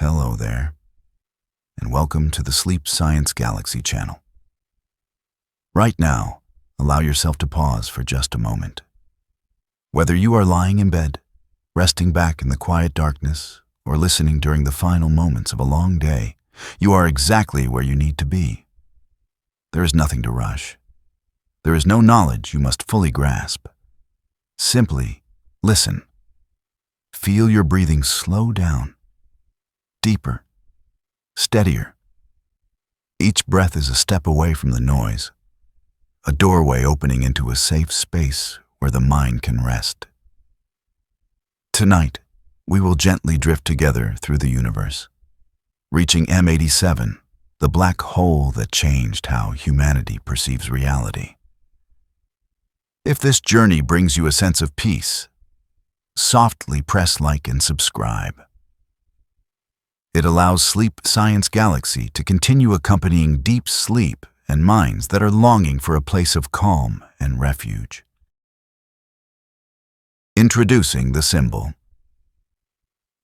Hello there, and welcome to the Sleep Science Galaxy channel. Right now, allow yourself to pause for just a moment. Whether you are lying in bed, resting back in the quiet darkness, or listening during the final moments of a long day, you are exactly where you need to be. There is nothing to rush. There is no knowledge you must fully grasp. Simply listen. Feel your breathing slow down. Deeper, steadier. Each breath is a step away from the noise, a doorway opening into a safe space where the mind can rest. Tonight, we will gently drift together through the universe, reaching M87, the black hole that changed how humanity perceives reality. If this journey brings you a sense of peace, softly press like and subscribe. It allows Sleep Science Galaxy to continue accompanying deep sleep and minds that are longing for a place of calm and refuge. Introducing the symbol.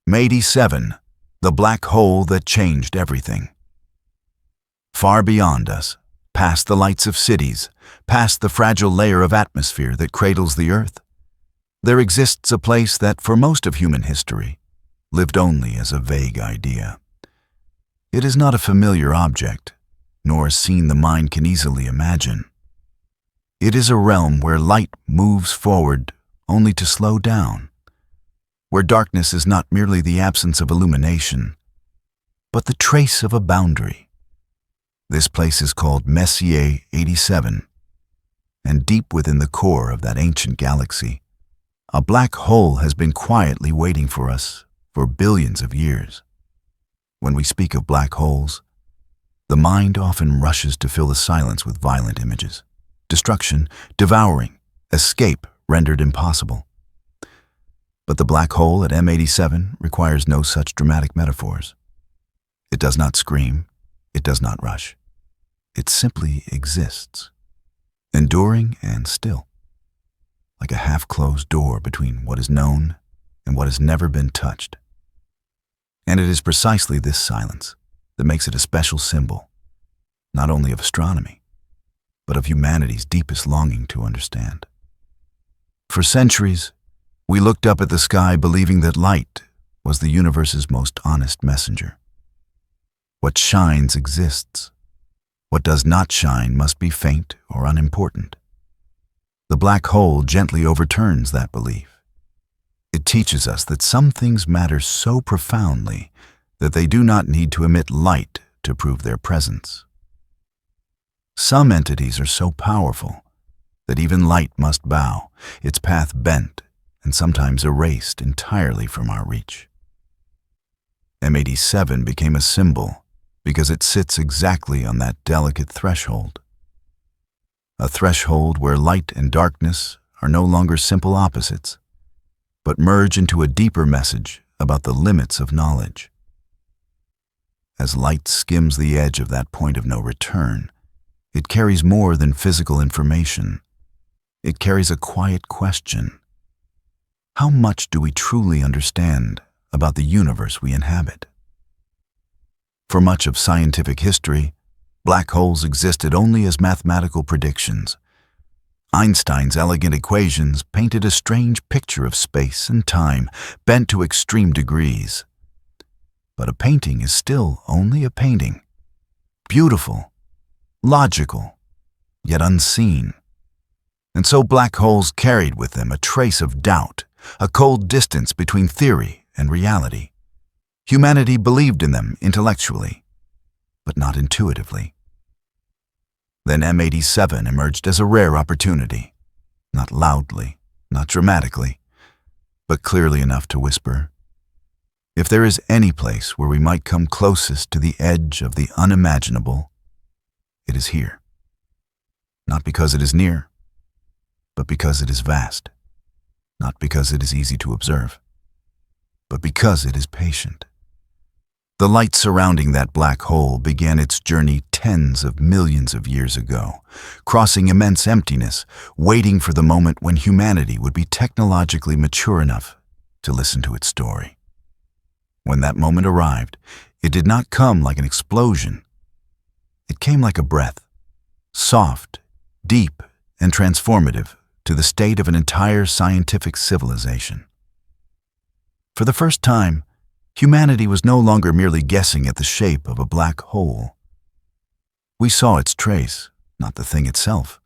M87, the black hole that changed everything. Far beyond us, past the lights of cities, past the fragile layer of atmosphere that cradles the Earth, there exists a place that, for most of human history, lived only as a vague idea. It is not a familiar object, nor a scene the mind can easily imagine. It is a realm where light moves forward only to slow down, where darkness is not merely the absence of illumination, but the trace of a boundary. This place is called Messier 87, and deep within the core of that ancient galaxy, a black hole has been quietly waiting for us for billions of years. When we speak of black holes, the mind often rushes to fill the silence with violent images, destruction, devouring, escape rendered impossible. But the black hole at M87 requires no such dramatic metaphors. It does not scream, it does not rush. It simply exists, enduring and still, like a half-closed door between what is known and what has never been touched. And it is precisely this silence that makes it a special symbol, not only of astronomy, but of humanity's deepest longing to understand. For centuries, we looked up at the sky believing that light was the universe's most honest messenger. What shines exists. What does not shine must be faint or unimportant. The black hole gently overturns that belief. It teaches us that some things matter so profoundly that they do not need to emit light to prove their presence. Some entities are so powerful that even light must bow, its path bent and sometimes erased entirely from our reach. M87 became a symbol because it sits exactly on that delicate threshold. A threshold where light and darkness are no longer simple opposites, but merge into a deeper message about the limits of knowledge. As light skims the edge of that point of no return, it carries more than physical information. It carries a quiet question. How much do we truly understand about the universe we inhabit? For much of scientific history, black holes existed only as mathematical predictions. Einstein's elegant equations painted a strange picture of space and time, bent to extreme degrees. But a painting is still only a painting. Beautiful, logical, yet unseen. And so black holes carried with them a trace of doubt, a cold distance between theory and reality. Humanity believed in them intellectually, but not intuitively. Then M87 emerged as a rare opportunity, not loudly, not dramatically, but clearly enough to whisper, if there is any place where we might come closest to the edge of the unimaginable, it is here. Not because it is near, but because it is vast. Not because it is easy to observe, but because it is patient. The light surrounding that black hole began its journey tens of millions of years ago, crossing immense emptiness, waiting for the moment when humanity would be technologically mature enough to listen to its story. When that moment arrived, it did not come like an explosion. It came like a breath, soft, deep, and transformative to the state of an entire scientific civilization. For the first time, humanity was no longer merely guessing at the shape of a black hole. We saw its trace, not the thing itself,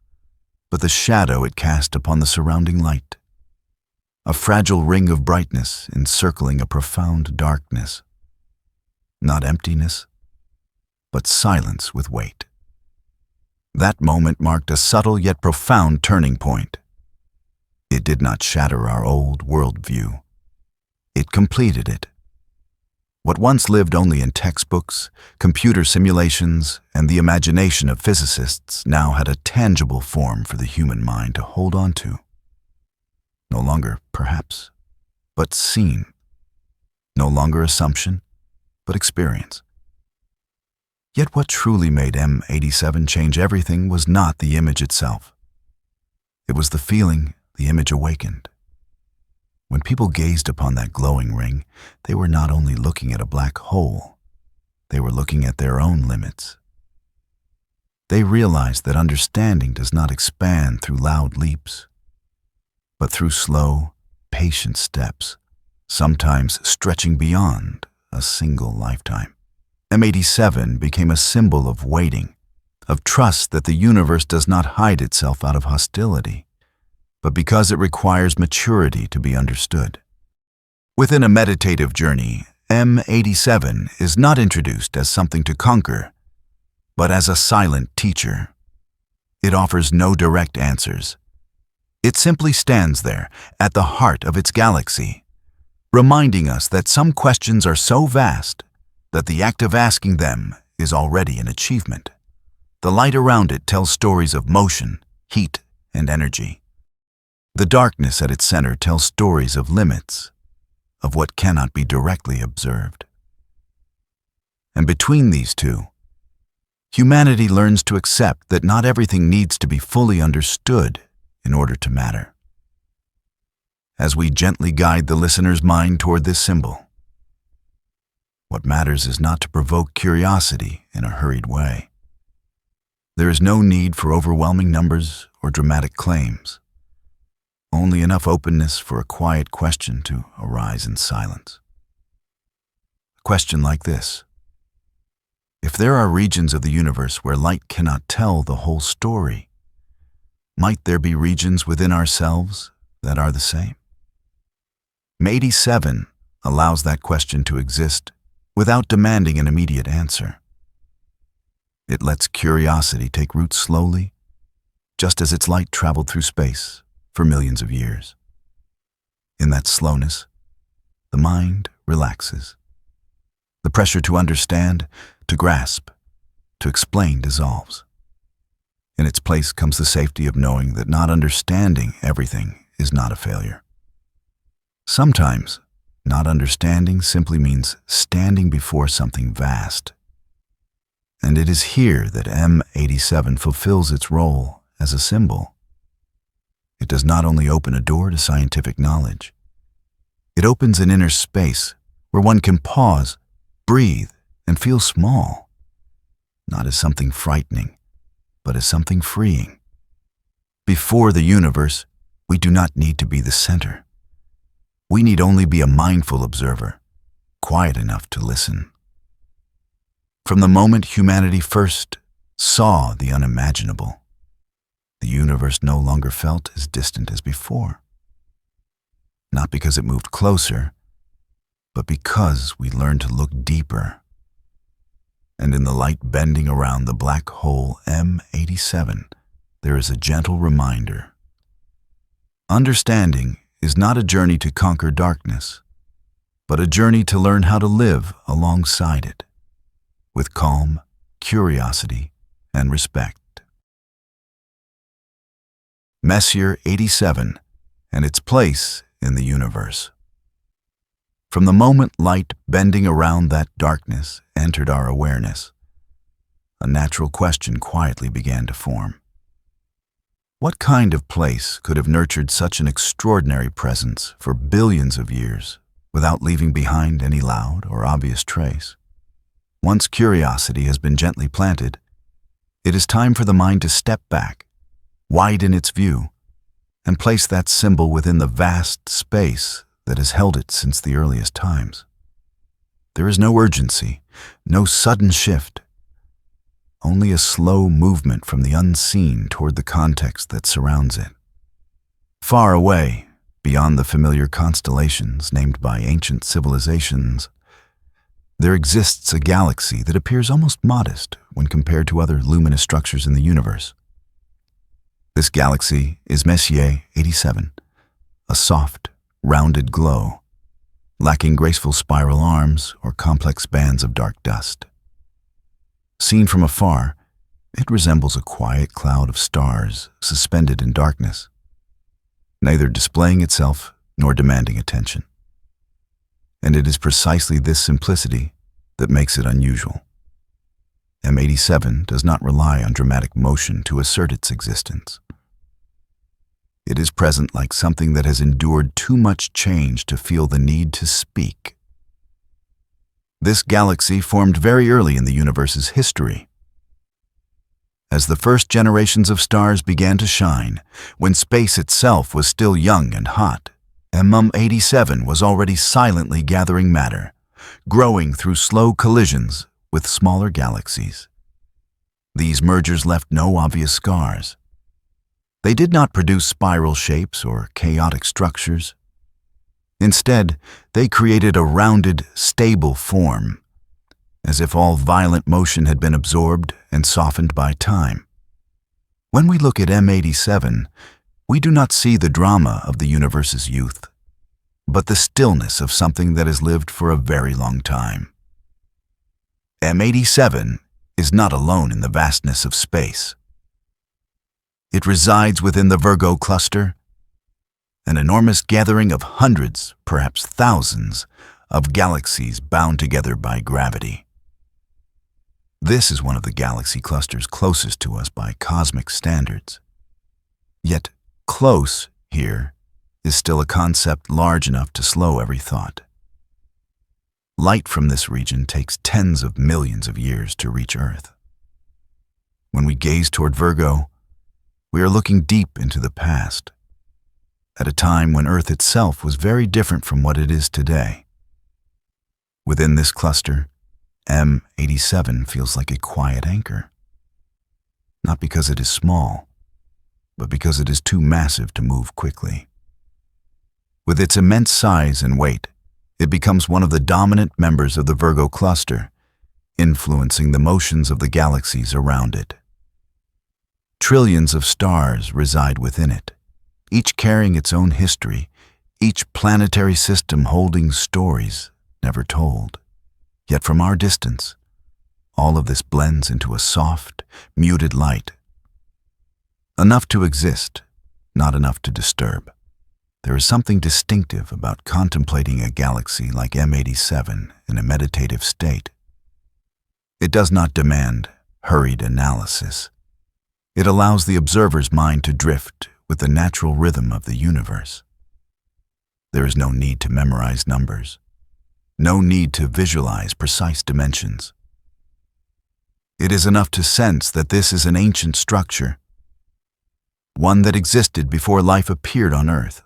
but the shadow it cast upon the surrounding light. A fragile ring of brightness encircling a profound darkness. Not emptiness, but silence with weight. That moment marked a subtle yet profound turning point. It did not shatter our old worldview. It completed it. What once lived only in textbooks, computer simulations, and the imagination of physicists now had a tangible form for the human mind to hold on to. No longer, perhaps, but seen. No longer assumption, but experience. Yet what truly made M87 change everything was not the image itself. It was the feeling the image awakened. When people gazed upon that glowing ring, they were not only looking at a black hole, they were looking at their own limits. They realized that understanding does not expand through loud leaps, but through slow, patient steps, sometimes stretching beyond a single lifetime. M87 became a symbol of waiting, of trust that the universe does not hide itself out of hostility, but because it requires maturity to be understood. Within a meditative journey, M87 is not introduced as something to conquer, but as a silent teacher. It offers no direct answers. It simply stands there, at the heart of its galaxy, reminding us that some questions are so vast that the act of asking them is already an achievement. The light around it tells stories of motion, heat, and energy. The darkness at its center tells stories of limits, of what cannot be directly observed. And between these two, humanity learns to accept that not everything needs to be fully understood in order to matter. As we gently guide the listener's mind toward this symbol, what matters is not to provoke curiosity in a hurried way. There is no need for overwhelming numbers or dramatic claims, only enough openness for a quiet question to arise in silence. A question like this: if there are regions of the universe where light cannot tell the whole story, might there be regions within ourselves that are the same? M87 allows that question to exist without demanding an immediate answer. It lets curiosity take root slowly, just as its light traveled through space for millions of years. In that slowness, the mind relaxes. The pressure to understand, to grasp, to explain dissolves. In its place comes the safety of knowing that not understanding everything is not a failure. Sometimes, not understanding simply means standing before something vast. And it is here that M87 fulfills its role as a symbol. It does not only open a door to scientific knowledge, it opens an inner space where one can pause, breathe, and feel small, not as something frightening, but as something freeing. Before the universe, we do not need to be the center. We need only be a mindful observer, quiet enough to listen. From the moment humanity first saw the unimaginable, the universe no longer felt as distant as before. Not because it moved closer, but because we learned to look deeper. And in the light bending around the black hole M87, there is a gentle reminder. Understanding is not a journey to conquer darkness, but a journey to learn how to live alongside it, with calm, curiosity, and respect. Messier 87 and its place in the universe. From the moment light bending around that darkness entered our awareness, a natural question quietly began to form. What kind of place could have nurtured such an extraordinary presence for billions of years without leaving behind any loud or obvious trace. Once curiosity has been gently planted, it is time for the mind to step back, widen its view, and place that symbol within the vast space that has held it since the earliest times. There is no urgency, no sudden shift, only a slow movement from the unseen toward the context that surrounds it. Far away, beyond the familiar constellations named by ancient civilizations, there exists a galaxy that appears almost modest when compared to other luminous structures in the universe. This galaxy is Messier 87, a soft, rounded glow, lacking graceful spiral arms or complex bands of dark dust. Seen from afar, it resembles a quiet cloud of stars suspended in darkness, neither displaying itself nor demanding attention. And it is precisely this simplicity that makes it unusual. M87 does not rely on dramatic motion to assert its existence. It is present like something that has endured too much change to feel the need to speak. This galaxy formed very early in the universe's history. As the first generations of stars began to shine, when space itself was still young and hot, M87 was already silently gathering matter, growing through slow collisions with smaller galaxies. These mergers left no obvious scars. They did not produce spiral shapes or chaotic structures. Instead, they created a rounded, stable form, as if all violent motion had been absorbed and softened by time. When we look at M87, we do not see the drama of the universe's youth, but the stillness of something that has lived for a very long time. M87 is not alone in the vastness of space. It resides within the Virgo cluster, an enormous gathering of hundreds, perhaps thousands, of galaxies bound together by gravity. This is one of the galaxy clusters closest to us by cosmic standards. Yet, close here is still a concept large enough to slow every thought. Light from this region takes tens of millions of years to reach Earth. When we gaze toward Virgo, we are looking deep into the past, at a time when Earth itself was very different from what it is today. Within this cluster, M87 feels like a quiet anchor, not because it is small, but because it is too massive to move quickly. With its immense size and weight, it becomes one of the dominant members of the Virgo cluster, influencing the motions of the galaxies around it. Trillions of stars reside within it, each carrying its own history, each planetary system holding stories never told. Yet from our distance, all of this blends into a soft, muted light. Enough to exist, not enough to disturb. There is something distinctive about contemplating a galaxy like M87 in a meditative state. It does not demand hurried analysis. It allows the observer's mind to drift with the natural rhythm of the universe. There is no need to memorize numbers, no need to visualize precise dimensions. It is enough to sense that this is an ancient structure, one that existed before life appeared on Earth,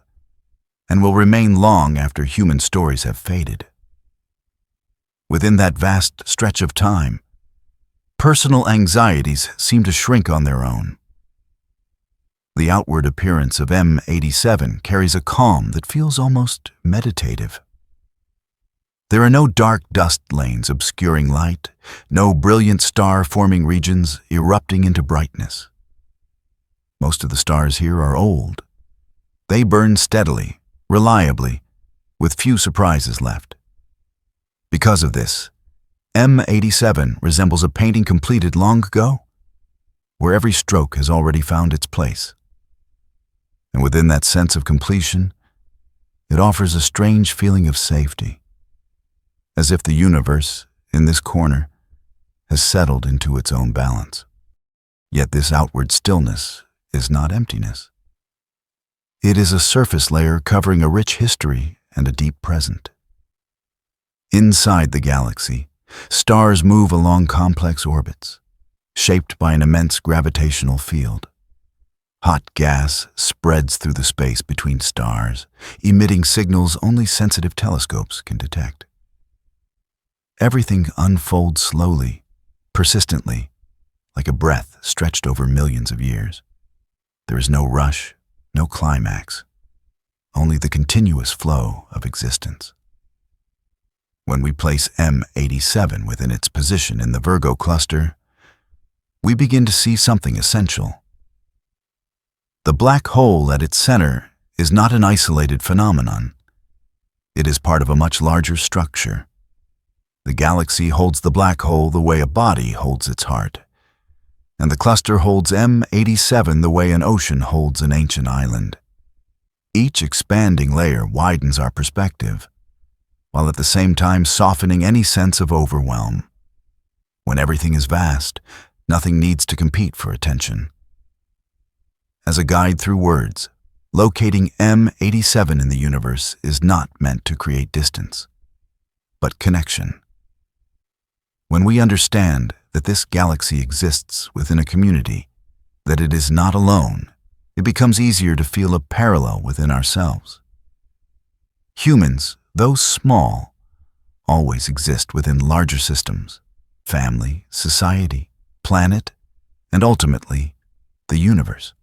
and will remain long after human stories have faded. Within that vast stretch of time, personal anxieties seem to shrink on their own. The outward appearance of M87 carries a calm that feels almost meditative. There are no dark dust lanes obscuring light, no brilliant star-forming regions erupting into brightness. Most of the stars here are old. They burn steadily, reliably, with few surprises left. Because of this, M87 resembles a painting completed long ago, where every stroke has already found its place. And within that sense of completion, it offers a strange feeling of safety, as if the universe, in this corner, has settled into its own balance. Yet this outward stillness is not emptiness. It is a surface layer covering a rich history and a deep present. Inside the galaxy, stars move along complex orbits, shaped by an immense gravitational field. Hot gas spreads through the space between stars, emitting signals only sensitive telescopes can detect. Everything unfolds slowly, persistently, like a breath stretched over millions of years. There is no rush, no climax, only the continuous flow of existence. When we place M87 within its position in the Virgo cluster, we begin to see something essential. The black hole at its center is not an isolated phenomenon. It is part of a much larger structure. The galaxy holds the black hole the way a body holds its heart, and the cluster holds M87 the way an ocean holds an ancient island. Each expanding layer widens our perspective, while at the same time softening any sense of overwhelm. When everything is vast, nothing needs to compete for attention. As a guide through words, locating M87 in the universe is not meant to create distance, but connection. When we understand that this galaxy exists within a community, that it is not alone, it becomes easier to feel a parallel within ourselves. Humans, though small, always exist within larger systems, family, society, planet, and ultimately, the universe.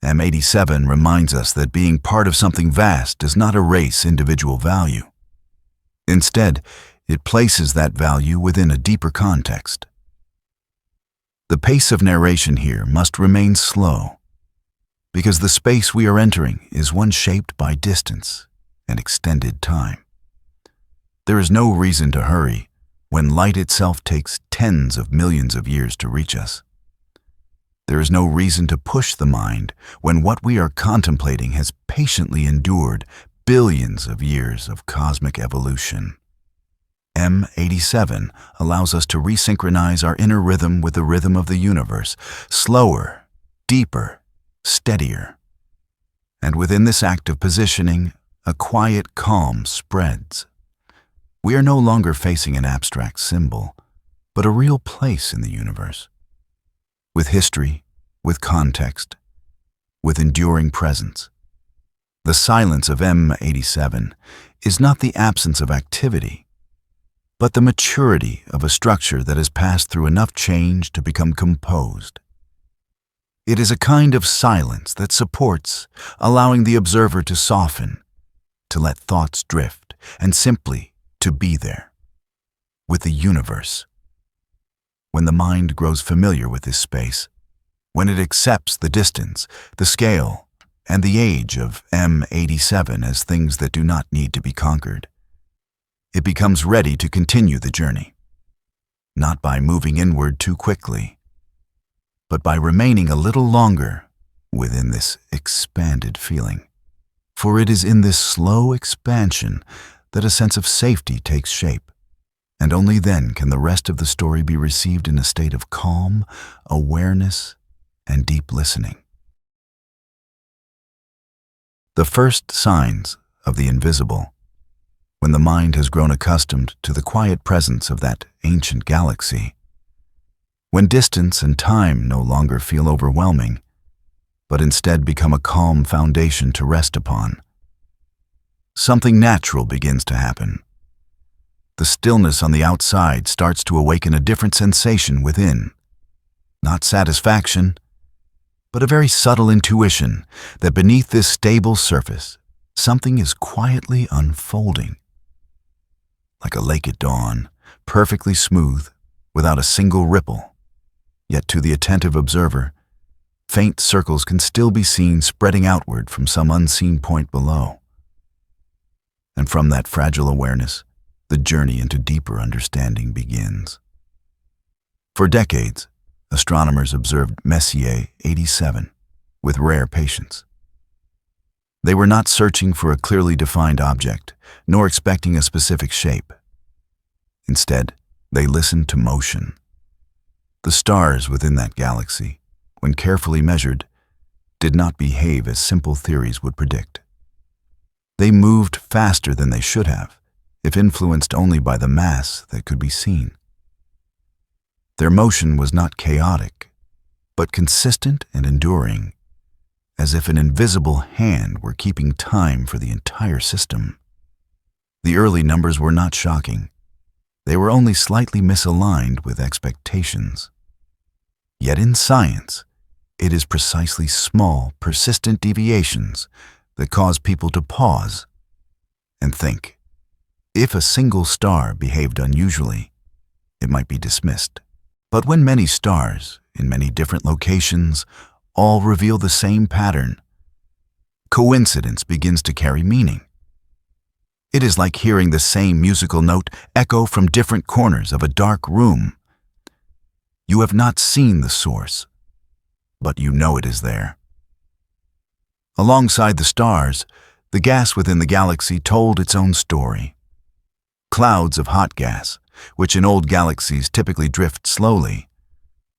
M87 reminds us that being part of something vast does not erase individual value. Instead, it places that value within a deeper context. The pace of narration here must remain slow, because the space we are entering is one shaped by distance and extended time. There is no reason to hurry when light itself takes tens of millions of years to reach us. There is no reason to push the mind when what we are contemplating has patiently endured billions of years of cosmic evolution. M87 allows us to resynchronize our inner rhythm with the rhythm of the universe, slower, deeper, steadier. And within this act of positioning, a quiet calm spreads. We are no longer facing an abstract symbol, but a real place in the universe, with history, with context, with enduring presence. The silence of M87 is not the absence of activity, but the maturity of a structure that has passed through enough change to become composed. It is a kind of silence that supports, allowing the observer to soften, to let thoughts drift, and simply to be there, with the universe. When the mind grows familiar with this space, when it accepts the distance, the scale, and the age of M87 as things that do not need to be conquered, it becomes ready to continue the journey, not by moving inward too quickly, but by remaining a little longer within this expanded feeling. For it is in this slow expansion that a sense of safety takes shape, and only then can the rest of the story be received in a state of calm, awareness, and deep listening. The first signs of the invisible, when the mind has grown accustomed to the quiet presence of that ancient galaxy, when distance and time no longer feel overwhelming, but instead become a calm foundation to rest upon, something natural begins to happen. The stillness on the outside starts to awaken a different sensation within. Not satisfaction, but a very subtle intuition that beneath this stable surface, something is quietly unfolding. Like a lake at dawn, perfectly smooth, without a single ripple. Yet to the attentive observer, faint circles can still be seen spreading outward from some unseen point below. And from that fragile awareness, the journey into deeper understanding begins. For decades, astronomers observed Messier 87 with rare patience. They were not searching for a clearly defined object, nor expecting a specific shape. Instead, they listened to motion. The stars within that galaxy, when carefully measured, did not behave as simple theories would predict. They moved faster than they should have, if influenced only by the mass that could be seen. Their motion was not chaotic, but consistent and enduring, as if an invisible hand were keeping time for the entire system. The early numbers were not shocking. They were only slightly misaligned with expectations. Yet in science, it is precisely small, persistent deviations that cause people to pause and think. If a single star behaved unusually, it might be dismissed. But when many stars, in many different locations, all reveal the same pattern, coincidence begins to carry meaning. It is like hearing the same musical note echo from different corners of a dark room. You have not seen the source, but you know it is there. Alongside the stars, the gas within the galaxy told its own story. Clouds of hot gas, which in old galaxies typically drift slowly,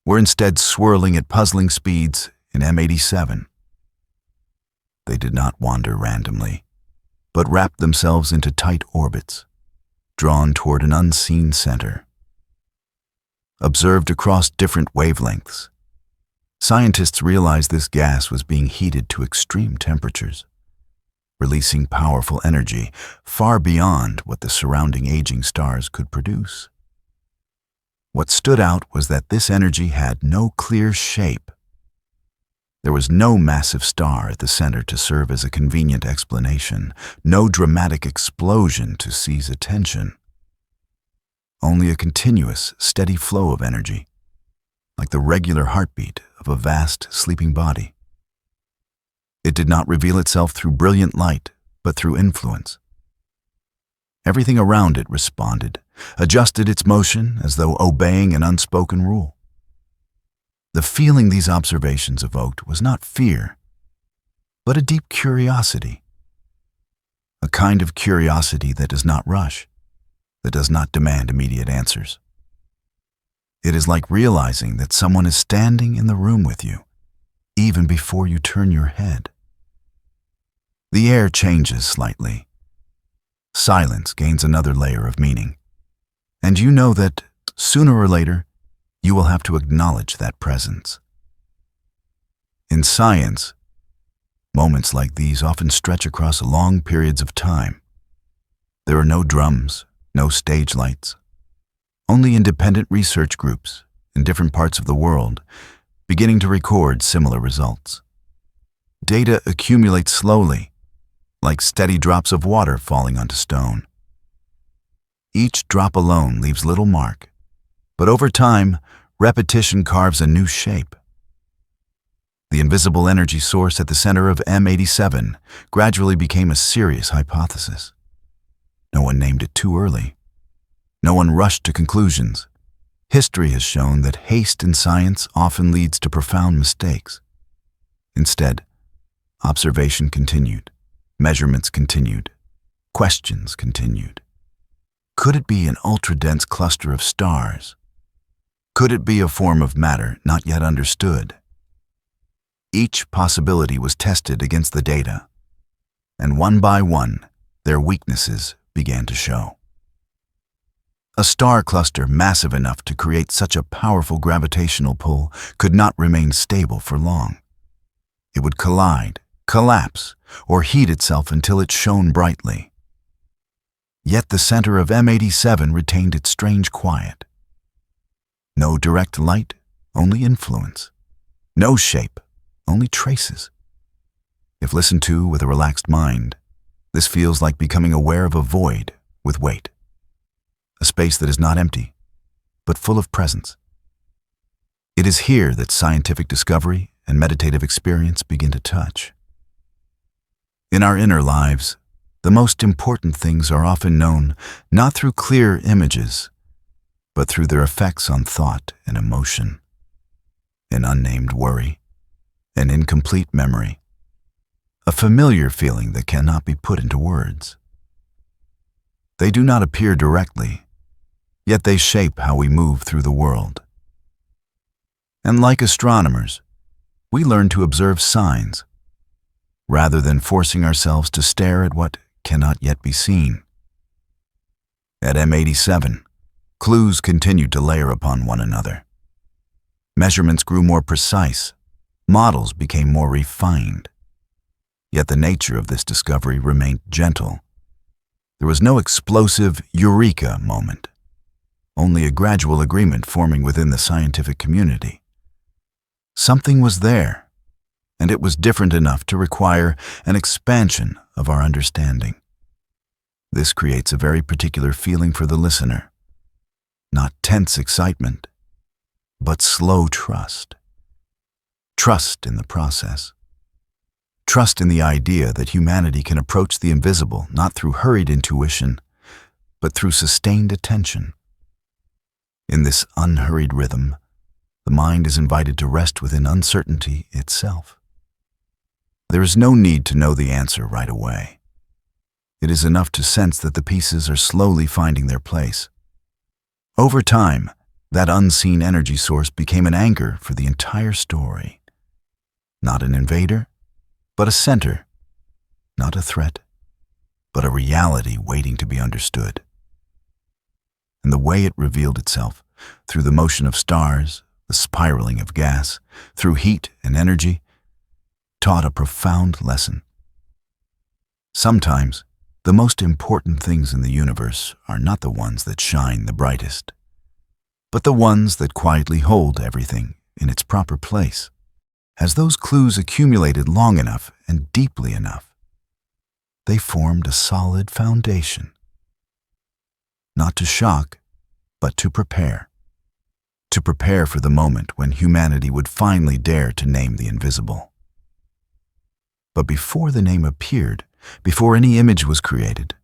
were instead swirling at puzzling speeds in M87. They did not wander randomly, but wrapped themselves into tight orbits, drawn toward an unseen center. Observed across different wavelengths, scientists realized this gas was being heated to extreme temperatures, releasing powerful energy far beyond what the surrounding aging stars could produce. What stood out was that this energy had no clear shape. There was no massive star at the center to serve as a convenient explanation, no dramatic explosion to seize attention. Only a continuous, steady flow of energy, like the regular heartbeat of a vast, sleeping body. It did not reveal itself through brilliant light, but through influence. Everything around it responded, adjusted its motion as though obeying an unspoken rule. The feeling these observations evoked was not fear, but a deep curiosity. A kind of curiosity that does not rush, that does not demand immediate answers. It is like realizing that someone is standing in the room with you, even before you turn your head. The air changes slightly. Silence gains another layer of meaning, and you know that, sooner or later, you will have to acknowledge that presence. In science, moments like these often stretch across long periods of time. There are no drums, no stage lights, only independent research groups in different parts of the world beginning to record similar results. Data accumulates slowly, like steady drops of water falling onto stone. Each drop alone leaves little mark, but over time, repetition carves a new shape. The invisible energy source at the center of M87 gradually became a serious hypothesis. No one named it too early. No one rushed to conclusions. History has shown that haste in science often leads to profound mistakes. Instead, observation continued, measurements continued, questions continued. Could it be an ultra-dense cluster of stars? Could it be a form of matter not yet understood? Each possibility was tested against the data, and one by one, their weaknesses began to show. A star cluster massive enough to create such a powerful gravitational pull could not remain stable for long. It would collide, collapse, or heat itself until it shone brightly. Yet the center of M87 retained its strange quiet. No direct light, only influence. No shape, only traces. If listened to with a relaxed mind, this feels like becoming aware of a void with weight. A space that is not empty, but full of presence. It is here that scientific discovery and meditative experience begin to touch. In our inner lives, the most important things are often known not through clear images, but through their effects on thought and emotion. An unnamed worry, an incomplete memory, a familiar feeling that cannot be put into words. They do not appear directly, yet they shape how we move through the world. And like astronomers, we learn to observe signs, rather than forcing ourselves to stare at what cannot yet be seen. At M87, clues continued to layer upon one another. Measurements grew more precise, models became more refined. Yet the nature of this discovery remained gentle. There was no explosive eureka moment, only a gradual agreement forming within the scientific community. Something was there, and it was different enough to require an expansion of our understanding. This creates a very particular feeling for the listener, not tense excitement, but slow trust. Trust in the process. Trust in the idea that humanity can approach the invisible not through hurried intuition, but through sustained attention. In this unhurried rhythm, the mind is invited to rest within uncertainty itself. There is no need to know the answer right away. It is enough to sense that the pieces are slowly finding their place. Over time, that unseen energy source became an anchor for the entire story. Not an invader, but a center. Not a threat, but a reality waiting to be understood. And the way it revealed itself, through the motion of stars, the spiraling of gas, through heat and energy, taught a profound lesson. Sometimes, the most important things in the universe are not the ones that shine the brightest, but the ones that quietly hold everything in its proper place. As those clues accumulated long enough and deeply enough, they formed a solid foundation. Not to shock, but to prepare. To prepare for the moment when humanity would finally dare to name the invisible. But before the name appeared, before any image was created,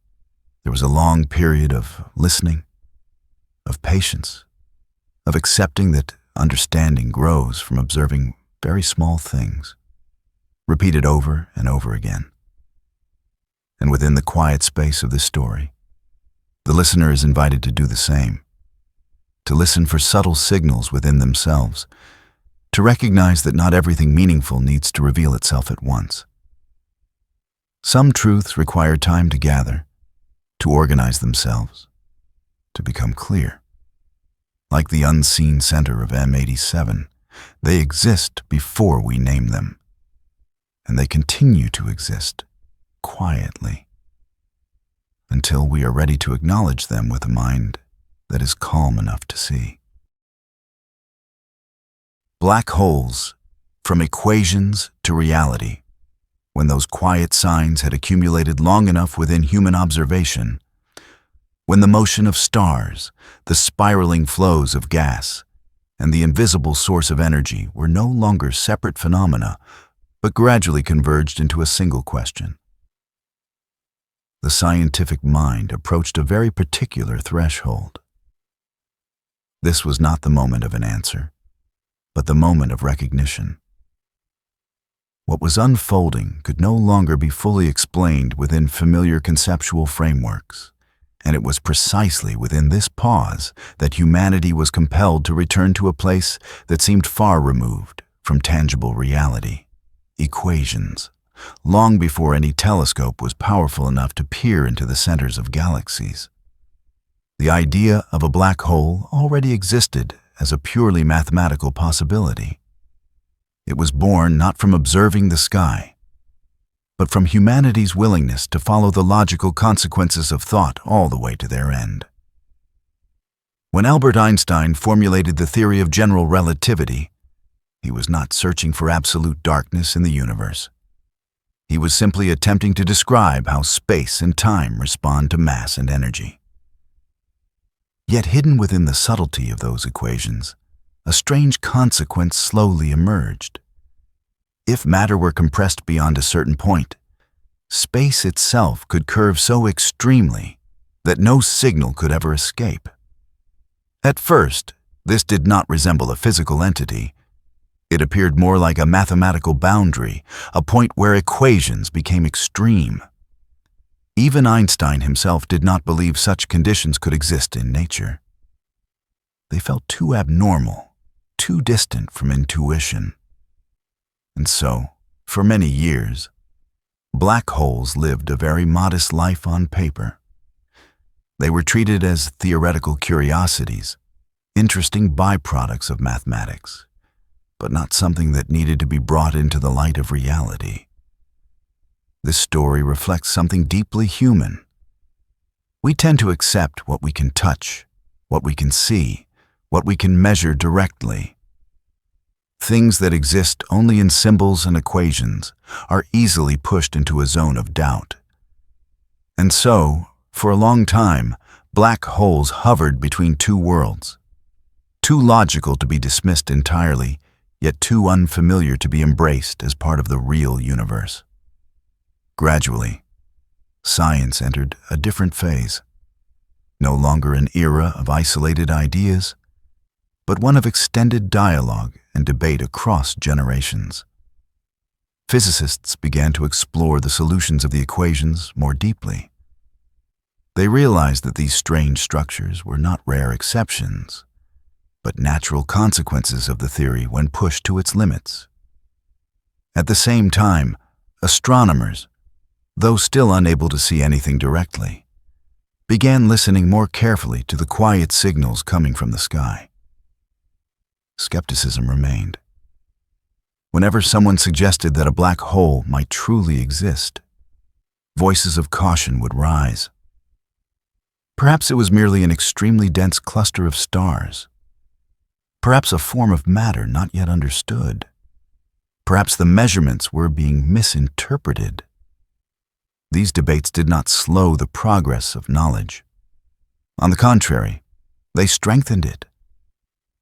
there was a long period of listening, of patience, of accepting that understanding grows from observing very small things, repeated over and over again. And within the quiet space of this story, the listener is invited to do the same, to listen for subtle signals within themselves, to recognize that not everything meaningful needs to reveal itself at once. Some truths require time to gather, to organize themselves, to become clear. Like the unseen center of M87, they exist before we name them, and they continue to exist quietly until we are ready to acknowledge them with a mind that is calm enough to see. Black holes, from equations to reality. When those quiet signs had accumulated long enough within human observation, when the motion of stars, the spiraling flows of gas, and the invisible source of energy were no longer separate phenomena, but gradually converged into a single question. The scientific mind approached a very particular threshold. This was not the moment of an answer, but the moment of recognition. What was unfolding could no longer be fully explained within familiar conceptual frameworks, and it was precisely within this pause that humanity was compelled to return to a place that seemed far removed from tangible reality, equations, long before any telescope was powerful enough to peer into the centers of galaxies. The idea of a black hole already existed as a purely mathematical possibility. It was born not from observing the sky, but from humanity's willingness to follow the logical consequences of thought all the way to their end. When Albert Einstein formulated the theory of general relativity, he was not searching for absolute darkness in the universe. He was simply attempting to describe how space and time respond to mass and energy. Yet hidden within the subtlety of those equations, a strange consequence slowly emerged. If matter were compressed beyond a certain point, space itself could curve so extremely that no signal could ever escape. At first, this did not resemble a physical entity. It appeared more like a mathematical boundary, a point where equations became extreme. Even Einstein himself did not believe such conditions could exist in nature. They felt too abnormal, too distant from intuition. And so, for many years, black holes lived a very modest life on paper. They were treated as theoretical curiosities, interesting byproducts of mathematics, but not something that needed to be brought into the light of reality. This story reflects something deeply human. We tend to accept what we can touch, what we can see, what we can measure directly. Things that exist only in symbols and equations are easily pushed into a zone of doubt. And so, for a long time, black holes hovered between two worlds, too logical to be dismissed entirely, yet too unfamiliar to be embraced as part of the real universe. Gradually, science entered a different phase, no longer an era of isolated ideas, but one of extended dialogue and debate across generations. Physicists began to explore the solutions of the equations more deeply. They realized that these strange structures were not rare exceptions, but natural consequences of the theory when pushed to its limits. At the same time, astronomers, though still unable to see anything directly, began listening more carefully to the quiet signals coming from the sky. Skepticism remained. Whenever someone suggested that a black hole might truly exist, voices of caution would rise. Perhaps it was merely an extremely dense cluster of stars. Perhaps a form of matter not yet understood. Perhaps the measurements were being misinterpreted. These debates did not slow the progress of knowledge. On the contrary, they strengthened it.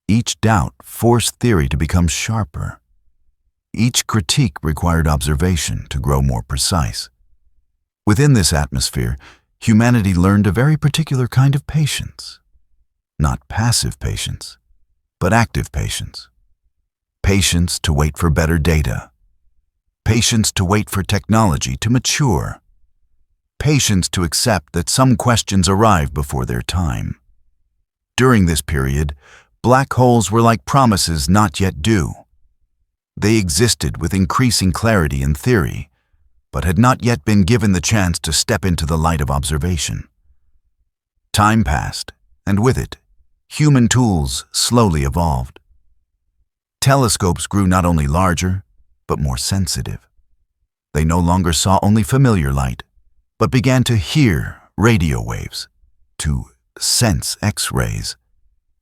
Each doubt forced theory to become sharper. Each critique required observation to grow more precise. Within this atmosphere, humanity learned a very particular kind of patience. Not passive patience, but active patience. Patience to wait for better data. Patience to wait for technology to mature. Patience to accept that some questions arrive before their time. During this period, black holes were like promises not yet due. They existed with increasing clarity in theory, but had not yet been given the chance to step into the light of observation. Time passed, and with it, human tools slowly evolved. Telescopes grew not only larger, but more sensitive. They no longer saw only familiar light, but began to hear radio waves, to sense X-rays,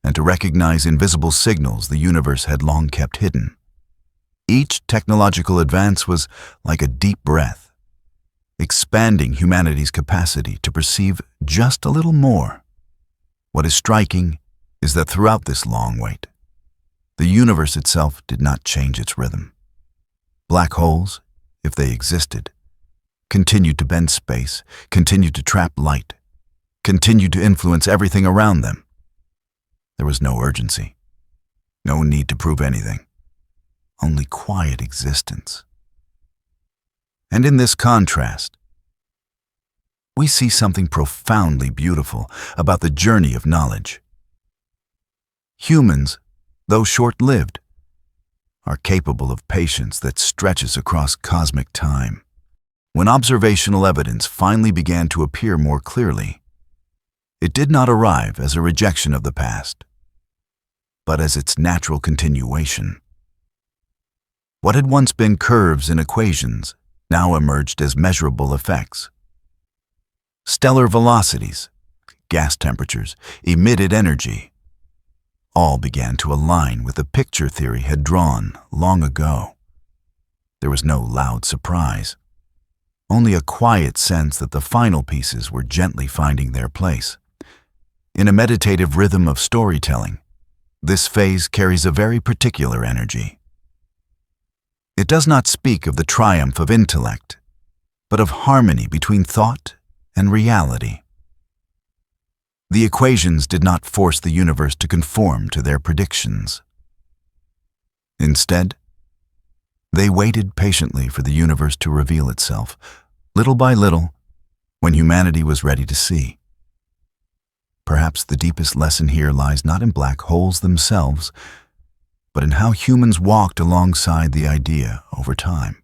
and to recognize invisible signals the universe had long kept hidden. Each technological advance was like a deep breath, expanding humanity's capacity to perceive just a little more. What is striking is that throughout this long wait, the universe itself did not change its rhythm. Black holes, if they existed, continued to bend space, continued to trap light, continued to influence everything around them. There was no urgency, no need to prove anything, only quiet existence. And in this contrast, we see something profoundly beautiful about the journey of knowledge. Humans, though short-lived, are capable of patience that stretches across cosmic time. When observational evidence finally began to appear more clearly, it did not arrive as a rejection of the past, but as its natural continuation. What had once been curves in equations now emerged as measurable effects. Stellar velocities, gas temperatures, emitted energy, all began to align with the picture theory had drawn long ago. There was no loud surprise, only a quiet sense that the final pieces were gently finding their place. In a meditative rhythm of storytelling, this phase carries a very particular energy. It does not speak of the triumph of intellect, but of harmony between thought and reality. The equations did not force the universe to conform to their predictions. Instead, they waited patiently for the universe to reveal itself, little by little, when humanity was ready to see. Perhaps the deepest lesson here lies not in black holes themselves, but in how humans walked alongside the idea over time.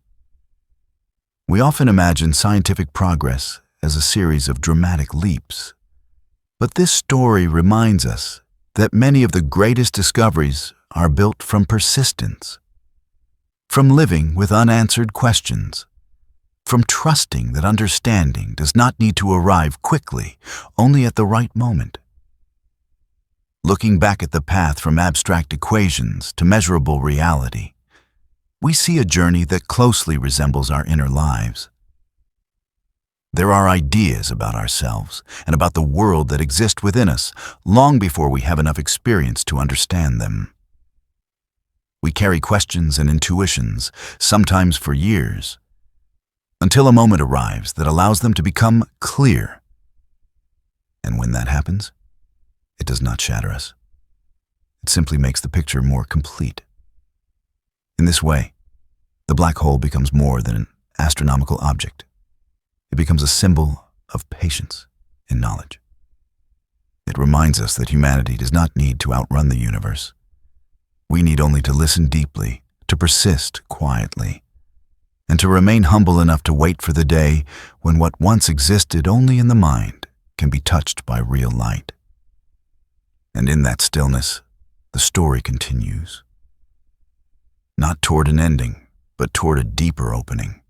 We often imagine scientific progress as a series of dramatic leaps, But this story reminds us that many of the greatest discoveries are built from persistence, from living with unanswered questions, from trusting that understanding does not need to arrive quickly, only at the right moment. Looking back at the path from abstract equations to measurable reality, we see a journey that closely resembles our inner lives. There are ideas about ourselves and about the world that exist within us long before we have enough experience to understand them. We carry questions and intuitions, sometimes for years, until a moment arrives that allows them to become clear. And when that happens, it does not shatter us. It simply makes the picture more complete. In this way, the black hole becomes more than an astronomical object. It becomes a symbol of patience and knowledge. It reminds us that humanity does not need to outrun the universe. We need only to listen deeply, to persist quietly, and to remain humble enough to wait for the day when what once existed only in the mind can be touched by real light. And in that stillness, the story continues. Not toward an ending, but toward a deeper opening.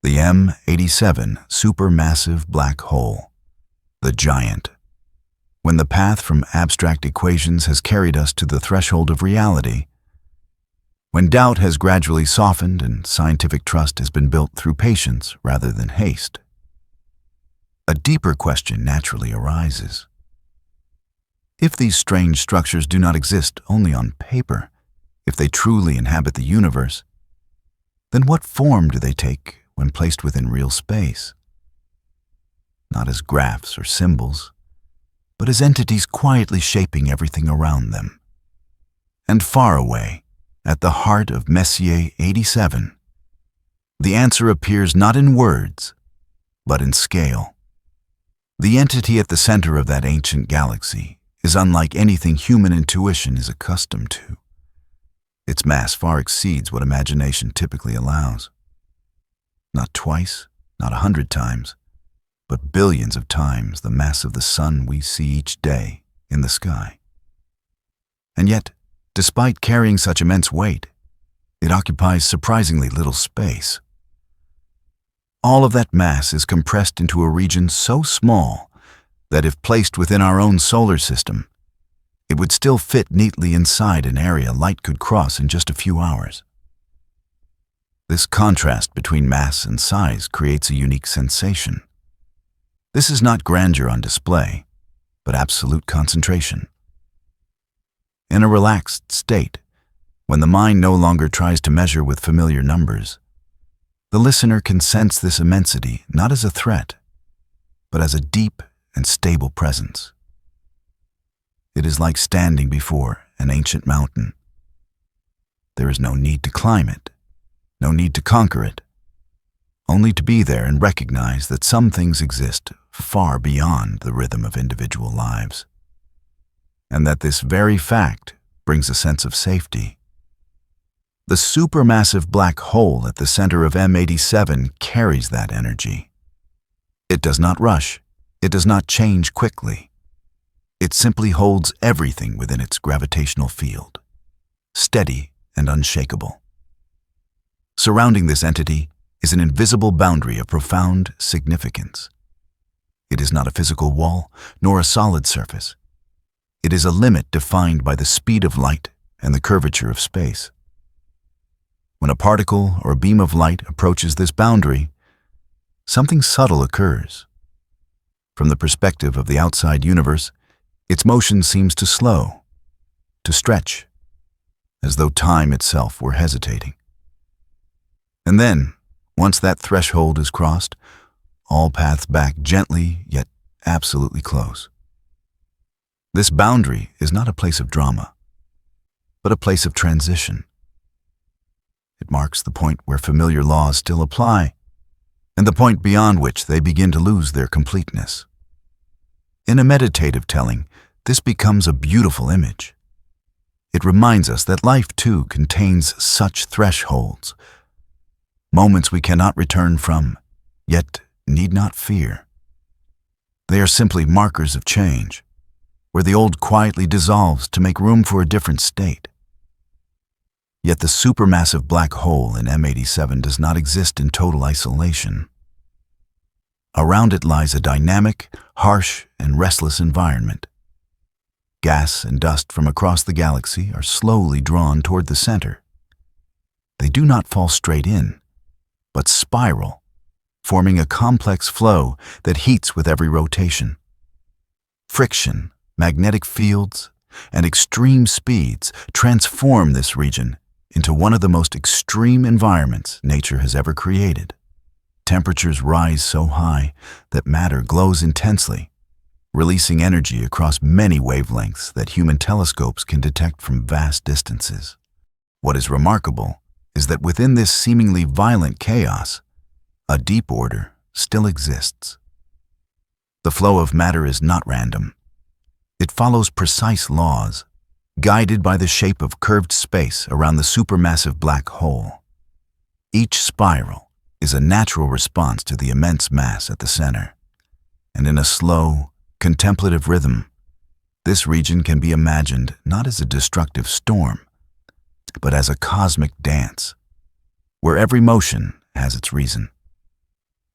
The M87 supermassive black hole, the giant. When the path from abstract equations has carried us to the threshold of reality, when doubt has gradually softened and scientific trust has been built through patience rather than haste, a deeper question naturally arises. If these strange structures do not exist only on paper, if they truly inhabit the universe, then what form do they take when placed within real space? Not as graphs or symbols, but as entities quietly shaping everything around them. And far away, at the heart of Messier 87, the answer appears not in words, but in scale. The entity at the center of that ancient galaxy is unlike anything human intuition is accustomed to. Its mass far exceeds what imagination typically allows. Not twice, not 100 times, but billions of times the mass of the sun we see each day in the sky. And yet, despite carrying such immense weight, it occupies surprisingly little space. All of that mass is compressed into a region so small that if placed within our own solar system, it would still fit neatly inside an area light could cross in just a few hours. This contrast between mass and size creates a unique sensation. This is not grandeur on display, but absolute concentration. In a relaxed state, when the mind no longer tries to measure with familiar numbers, the listener can sense this immensity not as a threat, but as a deep and stable presence. It is like standing before an ancient mountain. There is no need to climb it, no need to conquer it, only to be there and recognize that some things exist far beyond the rhythm of individual lives, and that this very fact brings a sense of safety. The supermassive black hole at the center of M87 carries that energy. It does not rush, it does not change quickly. It simply holds everything within its gravitational field, steady and unshakable. Surrounding this entity is an invisible boundary of profound significance. It is not a physical wall, nor a solid surface. It is a limit defined by the speed of light and the curvature of space. When a particle or a beam of light approaches this boundary, something subtle occurs. From the perspective of the outside universe, its motion seems to slow, to stretch, as though time itself were hesitating. And then, once that threshold is crossed, all paths back gently yet absolutely close. This boundary is not a place of drama, but a place of transition. It marks the point where familiar laws still apply, and the point beyond which they begin to lose their completeness. In a meditative telling, this becomes a beautiful image. It reminds us that life too contains such thresholds, moments we cannot return from, yet need not fear. They are simply markers of change, where the old quietly dissolves to make room for a different state. Yet the supermassive black hole in M87 does not exist in total isolation. Around it lies a dynamic, harsh, and restless environment. Gas and dust from across the galaxy are slowly drawn toward the center. They do not fall straight in, but spiral, forming a complex flow that heats with every rotation. Friction, magnetic fields, and extreme speeds transform this region into one of the most extreme environments nature has ever created. Temperatures rise so high that matter glows intensely, releasing energy across many wavelengths that human telescopes can detect from vast distances. What is remarkable is that within this seemingly violent chaos, a deep order still exists. The flow of matter is not random. It follows precise laws, guided by the shape of curved space around the supermassive black hole. Each spiral is a natural response to the immense mass at the center, and in a slow, contemplative rhythm, this region can be imagined not as a destructive storm, but as a cosmic dance, where every motion has its reason.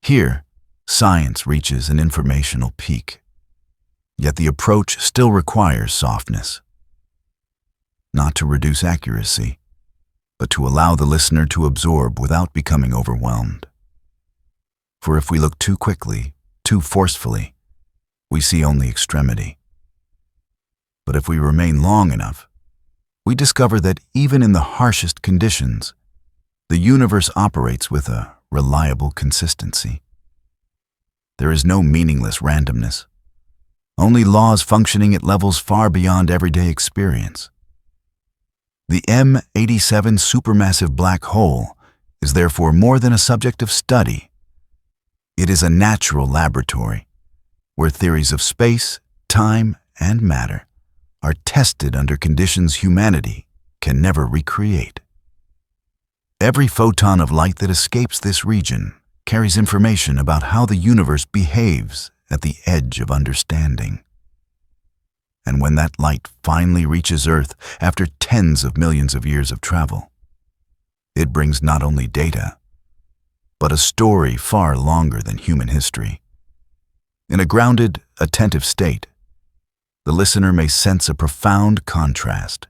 Here, science reaches an informational peak, yet the approach still requires softness. Not to reduce accuracy, but to allow the listener to absorb without becoming overwhelmed. For if we look too quickly, too forcefully, we see only extremity. But if we remain long enough, we discover that even in the harshest conditions, the universe operates with a reliable consistency. There is no meaningless randomness, only laws functioning at levels far beyond everyday experience. The M87 supermassive black hole is therefore more than a subject of study. It is a natural laboratory where theories of space, time, and matter are tested under conditions humanity can never recreate. Every photon of light that escapes this region carries information about how the universe behaves at the edge of understanding. And when that light finally reaches Earth after tens of millions of years of travel, it brings not only data, but a story far longer than human history. In a grounded, attentive state, the listener may sense a profound contrast,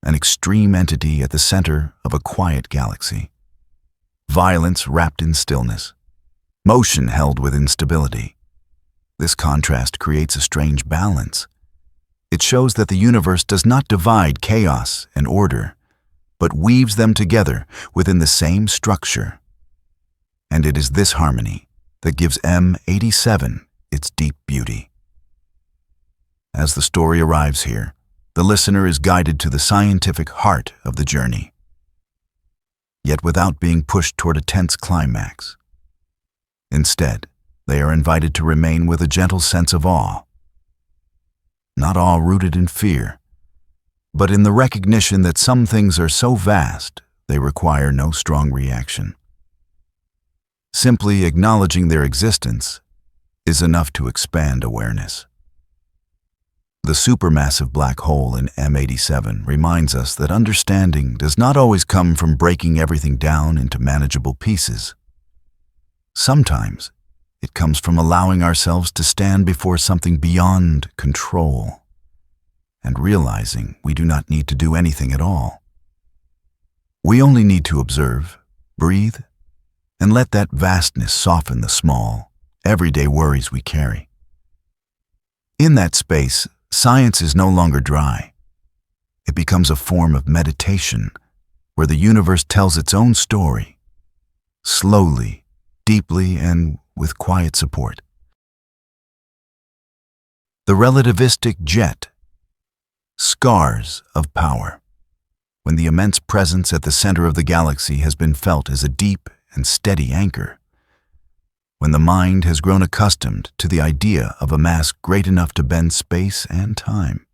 an extreme entity at the center of a quiet galaxy, violence wrapped in stillness, motion held within stability. This contrast creates a strange balance. It shows that the universe does not divide chaos and order, but weaves them together within the same structure. And it is this harmony that gives M87 its deep beauty. As the story arrives here, the listener is guided to the scientific heart of the journey, yet without being pushed toward a tense climax. Instead, they are invited to remain with a gentle sense of awe. Not awe rooted in fear, but in the recognition that some things are so vast they require no strong reaction. Simply acknowledging their existence is enough to expand awareness. The supermassive black hole in M87 reminds us that understanding does not always come from breaking everything down into manageable pieces. Sometimes it comes from allowing ourselves to stand before something beyond control and realizing we do not need to do anything at all. We only need to observe, breathe, and let that vastness soften the small, everyday worries we carry. In that space, science is no longer dry. It becomes a form of meditation where the universe tells its own story, slowly, deeply, and with quiet support. The relativistic jet, scars of power, when the immense presence at the center of the galaxy has been felt as a deep and steady anchor, when the mind has grown accustomed to the idea of a mass great enough to bend space and time.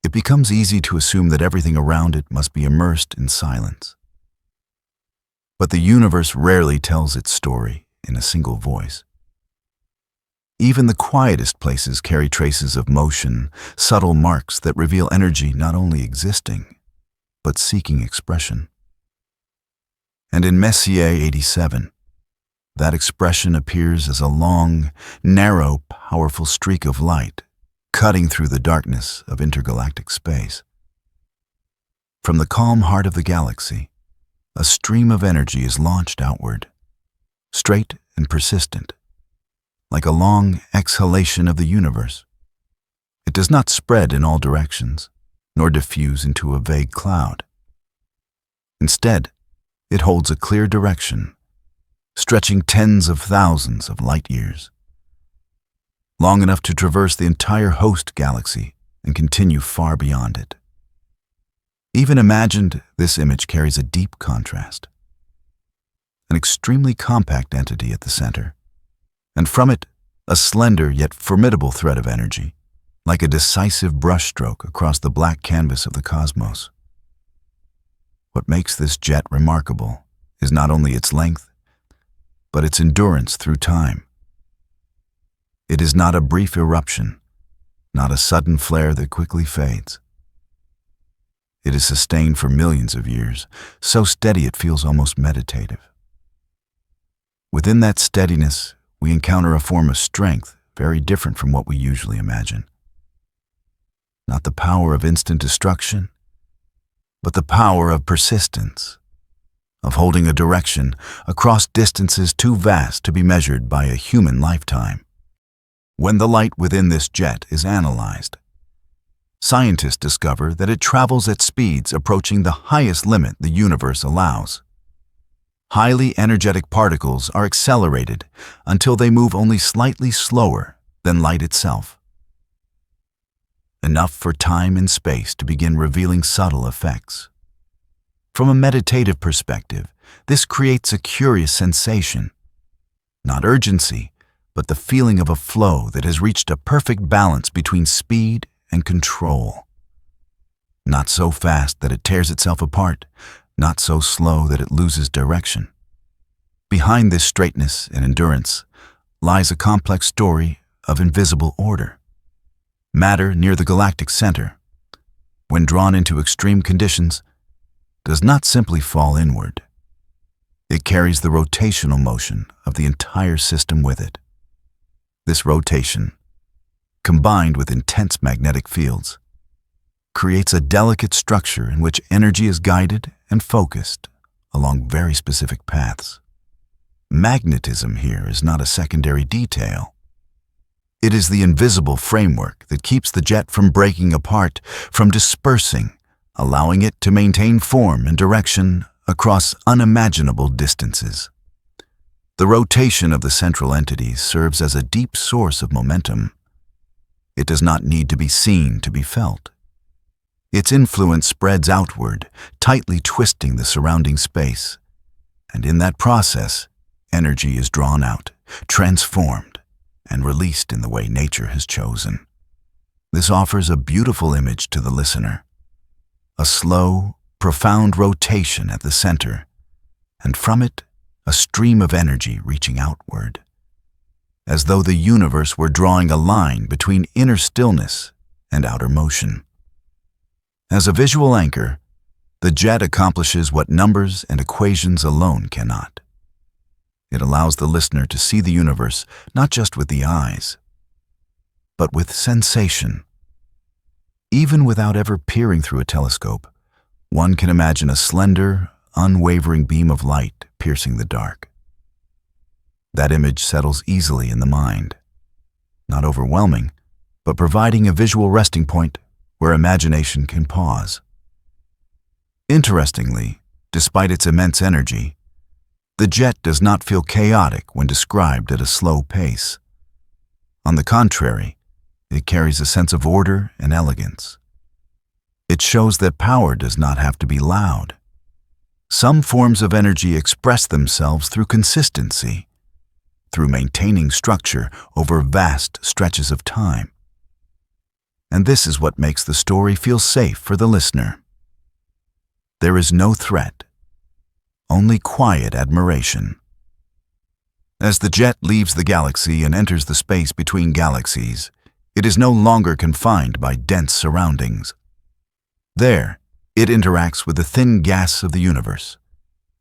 It becomes easy to assume that everything around it must be immersed in silence. But the universe rarely tells its story in a single voice. Even the quietest places carry traces of motion, subtle marks that reveal energy not only existing, but seeking expression. And in Messier 87, that expression appears as a long, narrow, powerful streak of light cutting through the darkness of intergalactic space. From the calm heart of the galaxy, a stream of energy is launched outward, straight and persistent, like a long exhalation of the universe. It does not spread in all directions, nor diffuse into a vague cloud. Instead, it holds a clear direction, stretching tens of thousands of light years, long enough to traverse the entire host galaxy and continue far beyond it. Even imagined, this image carries a deep contrast. An extremely compact entity at the center, and from it, a slender yet formidable thread of energy, like a decisive brushstroke across the black canvas of the cosmos. What makes this jet remarkable is not only its length, but its endurance through time. It is not a brief eruption, not a sudden flare that quickly fades. It is sustained for millions of years, so steady it feels almost meditative. Within that steadiness, we encounter a form of strength very different from what we usually imagine. Not the power of instant destruction, but the power of persistence, of holding a direction across distances too vast to be measured by a human lifetime. When the light within this jet is analyzed, scientists discover that it travels at speeds approaching the highest limit the universe allows. Highly energetic particles are accelerated until they move only slightly slower than light itself. Enough for time and space to begin revealing subtle effects. From a meditative perspective, this creates a curious sensation. Not urgency, but the feeling of a flow that has reached a perfect balance between speed and control. Not so fast that it tears itself apart, not so slow that it loses direction. Behind this straightness and endurance lies a complex story of invisible order. Matter near the galactic center, when drawn into extreme conditions, does not simply fall inward. It carries the rotational motion of the entire system with it. This rotation, combined with intense magnetic fields, creates a delicate structure in which energy is guided and focused along very specific paths. Magnetism here is not a secondary detail. It is the invisible framework that keeps the jet from breaking apart, from dispersing, allowing it to maintain form and direction across unimaginable distances. The rotation of the central entity serves as a deep source of momentum. It does not need to be seen to be felt. Its influence spreads outward, tightly twisting the surrounding space, and in that process, energy is drawn out, transformed, and released in the way nature has chosen. This offers a beautiful image to the listener. A slow, profound rotation at the center, and from it, a stream of energy reaching outward, as though the universe were drawing a line between inner stillness and outer motion. As a visual anchor, the jet accomplishes what numbers and equations alone cannot. It allows the listener to see the universe not just with the eyes, but with sensation. Even without ever peering through a telescope, one can imagine a slender, unwavering beam of light piercing the dark. That image settles easily in the mind, not overwhelming, but providing a visual resting point where imagination can pause. Interestingly, despite its immense energy, the jet does not feel chaotic when described at a slow pace. On the contrary, it carries a sense of order and elegance. It shows that power does not have to be loud. Some forms of energy express themselves through consistency, through maintaining structure over vast stretches of time. And this is what makes the story feel safe for the listener. There is no threat, only quiet admiration. As the jet leaves the galaxy and enters the space between galaxies, it is no longer confined by dense surroundings. There, it interacts with the thin gas of the universe,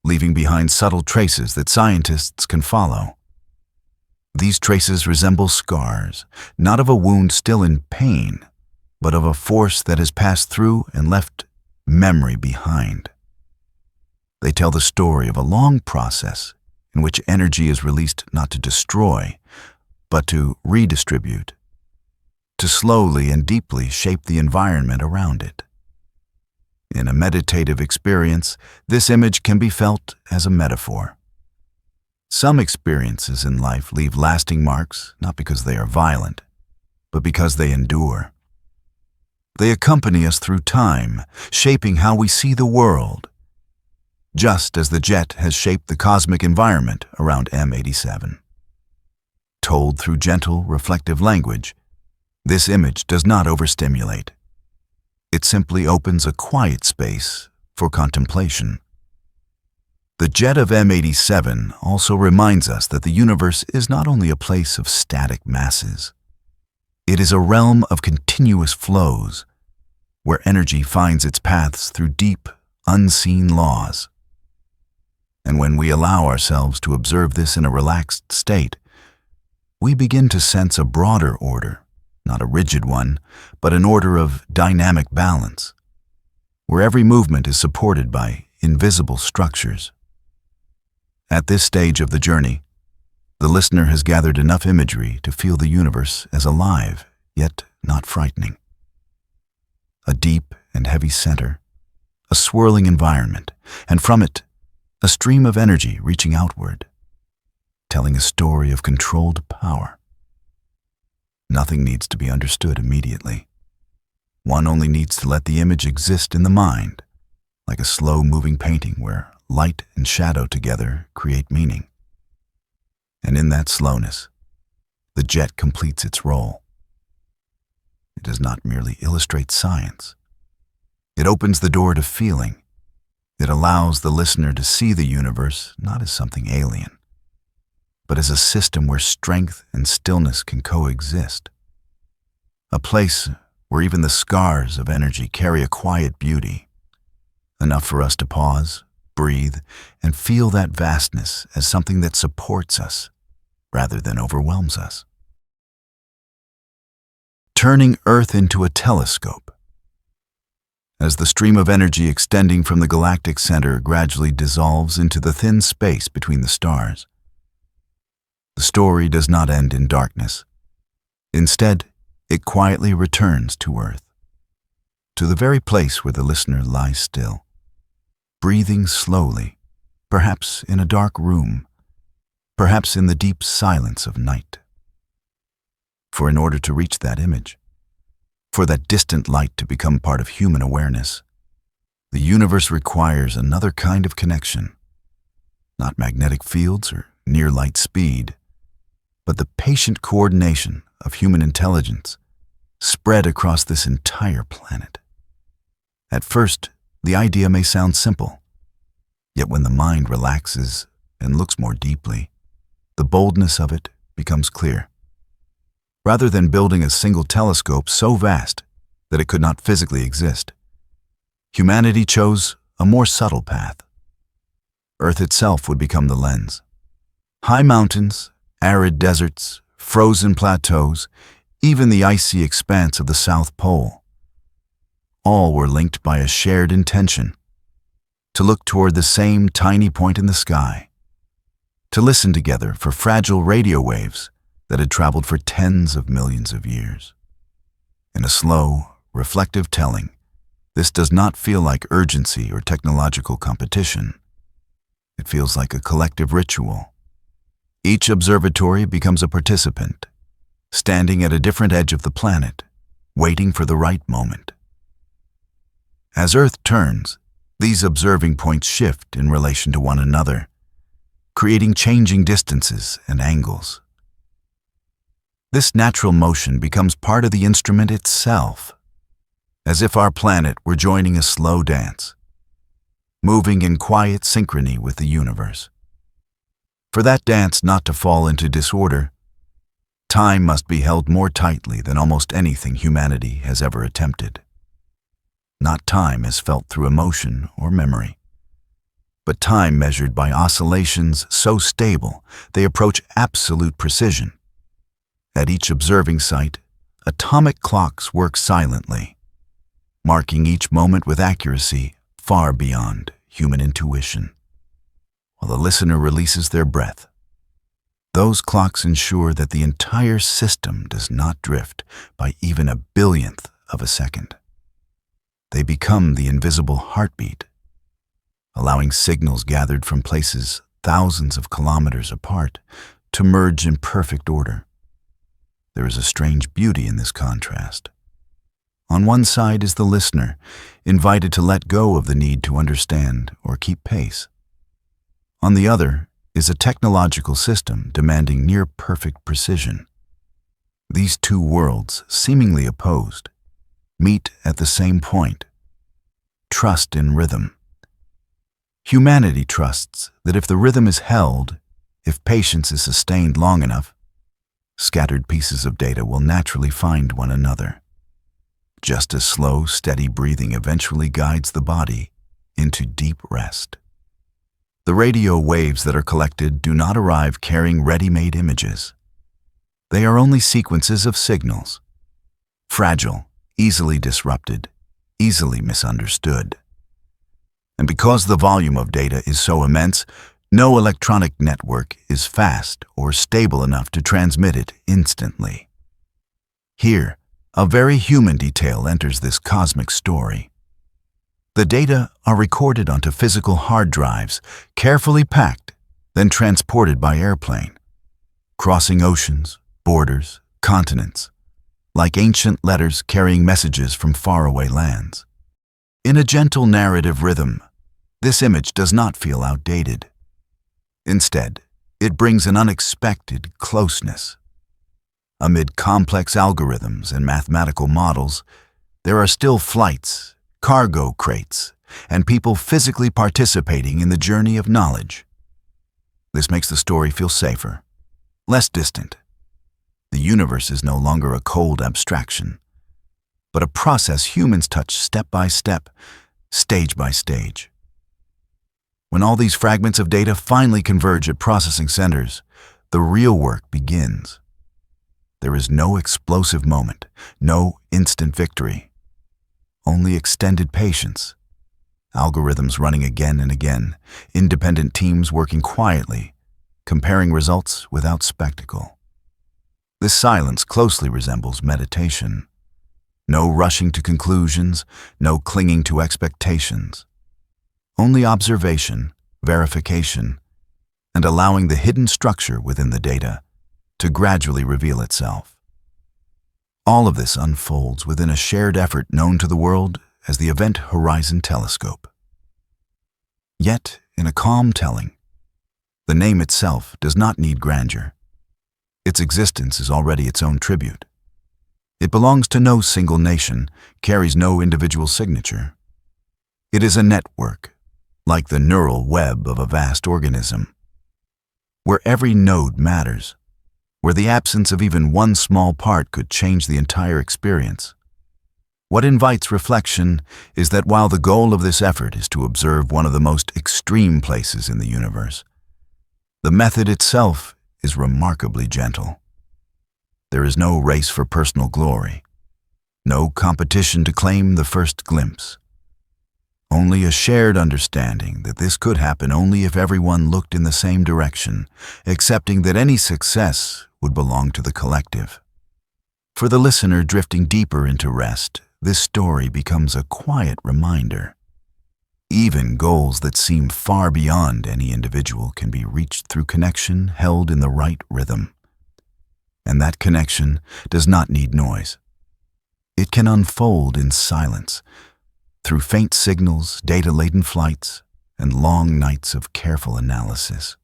leaving behind subtle traces that scientists can follow. These traces resemble scars, not of a wound still in pain, but of a force that has passed through and left memory behind. They tell the story of a long process in which energy is released not to destroy, but to redistribute, to slowly and deeply shape the environment around it. In a meditative experience, this image can be felt as a metaphor. Some experiences in life leave lasting marks not because they are violent, but because they endure. They accompany us through time, shaping how we see the world, just as the jet has shaped the cosmic environment around M87. Told through gentle, reflective language, this image does not overstimulate. It simply opens a quiet space for contemplation. The jet of M87 also reminds us that the universe is not only a place of static masses. It is a realm of continuous flows, where energy finds its paths through deep, unseen laws. And when we allow ourselves to observe this in a relaxed state, we begin to sense a broader order, not a rigid one, but an order of dynamic balance, where every movement is supported by invisible structures. At this stage of the journey, the listener has gathered enough imagery to feel the universe as alive, yet not frightening. A deep and heavy center, a swirling environment, and from it, a stream of energy reaching outward, telling a story of controlled power. Nothing needs to be understood immediately. One only needs to let the image exist in the mind, like a slow-moving painting where light and shadow together create meaning. And in that slowness, the jet completes its role. It does not merely illustrate science. It opens the door to feeling. It allows the listener to see the universe not as something alien, but as a system where strength and stillness can coexist. A place where even the scars of energy carry a quiet beauty, enough for us to pause, breathe, and feel that vastness as something that supports us rather than overwhelms us. Turning Earth into a telescope. As the stream of energy extending from the galactic center gradually dissolves into the thin space between the stars, the story does not end in darkness. Instead, it quietly returns to Earth, to the very place where the listener lies still, breathing slowly, perhaps in a dark room, perhaps in the deep silence of night. For in order to reach that image, for that distant light to become part of human awareness, the universe requires another kind of connection, not magnetic fields or near light speed, but the patient coordination of human intelligence spread across this entire planet. At first, the idea may sound simple, yet when the mind relaxes and looks more deeply, the boldness of it becomes clear. Rather than building a single telescope so vast that it could not physically exist, humanity chose a more subtle path. Earth itself would become the lens. High mountains, arid deserts, frozen plateaus, even the icy expanse of the South Pole. All were linked by a shared intention, to look toward the same tiny point in the sky, to listen together for fragile radio waves that had traveled for tens of millions of years. In a slow, reflective telling, this does not feel like urgency or technological competition. It feels like a collective ritual. Each observatory becomes a participant, standing at a different edge of the planet, waiting for the right moment. As Earth turns, these observing points shift in relation to one another, creating changing distances and angles. This natural motion becomes part of the instrument itself, as if our planet were joining a slow dance, moving in quiet synchrony with the universe. For that dance not to fall into disorder, time must be held more tightly than almost anything humanity has ever attempted. Not time as felt through emotion or memory, but time measured by oscillations so stable they approach absolute precision. At each observing site, atomic clocks work silently, marking each moment with accuracy far beyond human intuition. While the listener releases their breath, those clocks ensure that the entire system does not drift by even a billionth of a second. They become the invisible heartbeat, allowing signals gathered from places thousands of kilometers apart to merge in perfect order. There is a strange beauty in this contrast. On one side is the listener, invited to let go of the need to understand or keep pace. On the other is a technological system demanding near-perfect precision. These two worlds, seemingly opposed, meet at the same point: trust in rhythm. Humanity trusts that if the rhythm is held, if patience is sustained long enough, scattered pieces of data will naturally find one another, just as slow, steady breathing eventually guides the body into deep rest. The radio waves that are collected do not arrive carrying ready-made images. They are only sequences of signals, fragile, easily disrupted, easily misunderstood. And because the volume of data is so immense, no electronic network is fast or stable enough to transmit it instantly. Here, a very human detail enters this cosmic story. The data are recorded onto physical hard drives, carefully packed, then transported by airplane, crossing oceans, borders, continents, like ancient letters carrying messages from faraway lands. In a gentle narrative rhythm, this image does not feel outdated. Instead, it brings an unexpected closeness. Amid complex algorithms and mathematical models, there are still flights, cargo crates, and people physically participating in the journey of knowledge. This makes the story feel safer, less distant. The universe is no longer a cold abstraction, but a process humans touch step by step, stage by stage. When all these fragments of data finally converge at processing centers, the real work begins. There is no explosive moment, no instant victory, only extended patience, algorithms running again and again, independent teams working quietly, comparing results without spectacle. This silence closely resembles meditation. No rushing to conclusions, no clinging to expectations. Only observation, verification, and allowing the hidden structure within the data to gradually reveal itself. All of this unfolds within a shared effort known to the world as the Event Horizon Telescope. Yet, in a calm telling, the name itself does not need grandeur. Its existence is already its own tribute. It belongs to no single nation, carries no individual signature. It is a network, like the neural web of a vast organism, where every node matters, where the absence of even one small part could change the entire experience. What invites reflection is that while the goal of this effort is to observe one of the most extreme places in the universe, the method itself is remarkably gentle. There is no race for personal glory, no competition to claim the first glimpse. Only a shared understanding that this could happen only if everyone looked in the same direction, accepting that any success would belong to the collective. For the listener drifting deeper into rest, this story becomes a quiet reminder. Even goals that seem far beyond any individual can be reached through connection held in the right rhythm. And that connection does not need noise. It can unfold in silence, through faint signals, data-laden flights, and long nights of careful analysis.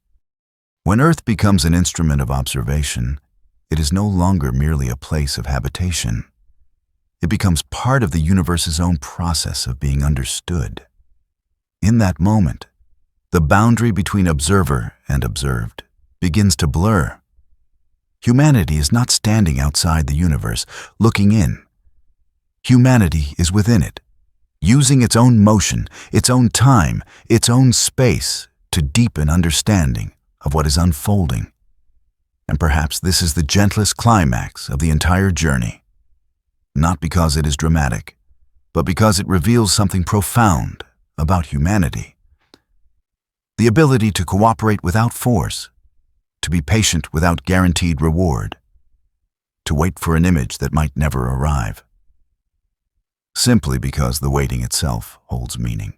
When Earth becomes an instrument of observation, it is no longer merely a place of habitation. It becomes part of the universe's own process of being understood. In that moment, the boundary between observer and observed begins to blur. Humanity is not standing outside the universe, looking in. Humanity is within it, using its own motion, its own time, its own space to deepen understanding of what is unfolding. And perhaps this is the gentlest climax of the entire journey. Not because it is dramatic, but because it reveals something profound about humanity. The ability to cooperate without force, to be patient without guaranteed reward, to wait for an image that might never arrive, simply because the waiting itself holds meaning.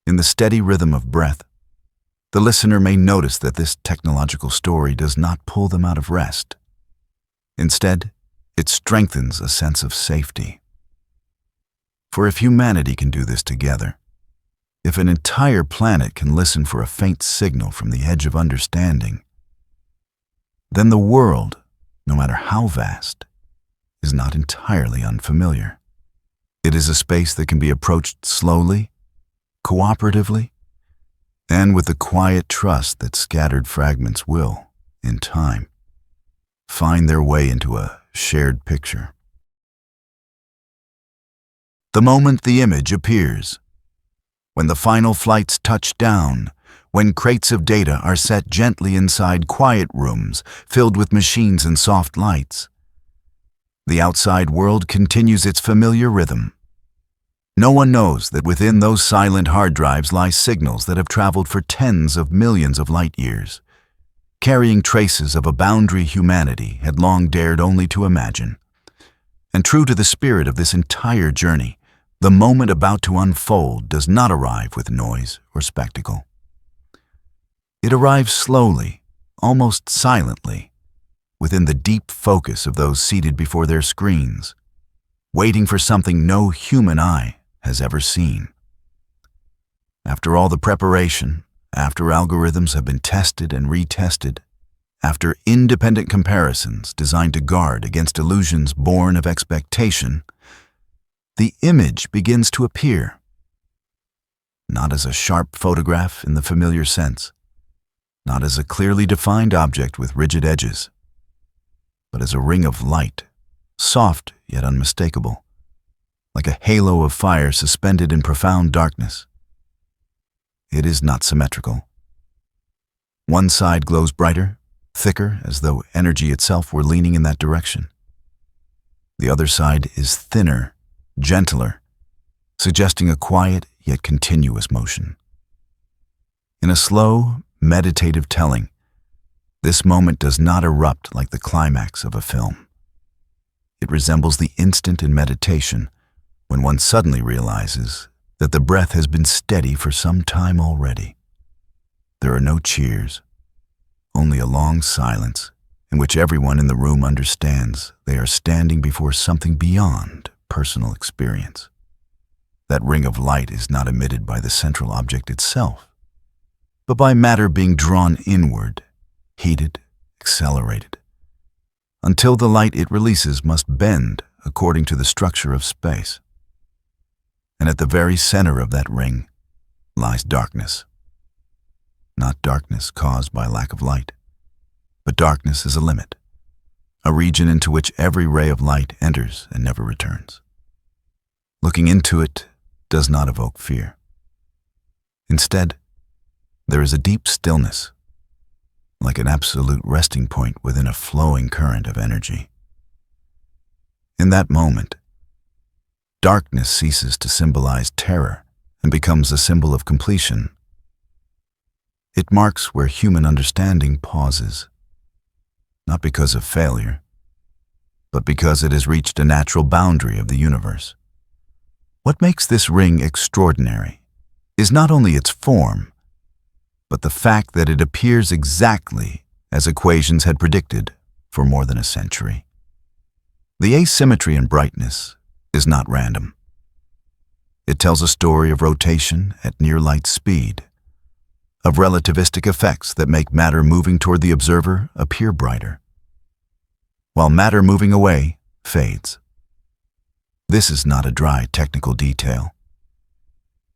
In the steady rhythm of breath, the listener may notice that this technological story does not pull them out of rest. Instead, it strengthens a sense of safety. For if humanity can do this together, if an entire planet can listen for a faint signal from the edge of understanding, then the world, no matter how vast, is not entirely unfamiliar. It is a space that can be approached slowly, cooperatively, and with the quiet trust that scattered fragments will, in time, find their way into a shared picture. The moment the image appears, when the final flights touch down, when crates of data are set gently inside quiet rooms filled with machines and soft lights, the outside world continues its familiar rhythm. No one knows that within those silent hard drives lie signals that have traveled for tens of millions of light years, carrying traces of a boundary humanity had long dared only to imagine. And true to the spirit of this entire journey, the moment about to unfold does not arrive with noise or spectacle. It arrives slowly, almost silently, within the deep focus of those seated before their screens, waiting for something no human eye has ever seen. After all the preparation, after algorithms have been tested and retested, after independent comparisons designed to guard against illusions born of expectation, the image begins to appear. Not as a sharp photograph in the familiar sense, not as a clearly defined object with rigid edges, but as a ring of light, soft yet unmistakable, like a halo of fire suspended in profound darkness. It is not symmetrical. One side glows brighter, thicker, as though energy itself were leaning in that direction. The other side is thinner, gentler, suggesting a quiet yet continuous motion. In a slow, meditative telling, this moment does not erupt like the climax of a film. It resembles the instant in meditation when one suddenly realizes that the breath has been steady for some time already. There are no cheers, only a long silence in which everyone in the room understands they are standing before something beyond personal experience. That ring of light is not emitted by the central object itself, but by matter being drawn inward, heated, accelerated, until the light it releases must bend according to the structure of space. And at the very center of that ring lies darkness. Not darkness caused by lack of light, but darkness as a limit, a region into which every ray of light enters and never returns. Looking into it does not evoke fear. Instead, there is a deep stillness, like an absolute resting point within a flowing current of energy. In that moment, darkness ceases to symbolize terror and becomes a symbol of completion. It marks where human understanding pauses, not because of failure, but because it has reached a natural boundary of the universe. What makes this ring extraordinary is not only its form, but the fact that it appears exactly as equations had predicted for more than a century. The asymmetry in brightness is not random. It tells a story of rotation at near light speed, of relativistic effects that make matter moving toward the observer appear brighter, while matter moving away fades. This is not a dry technical detail.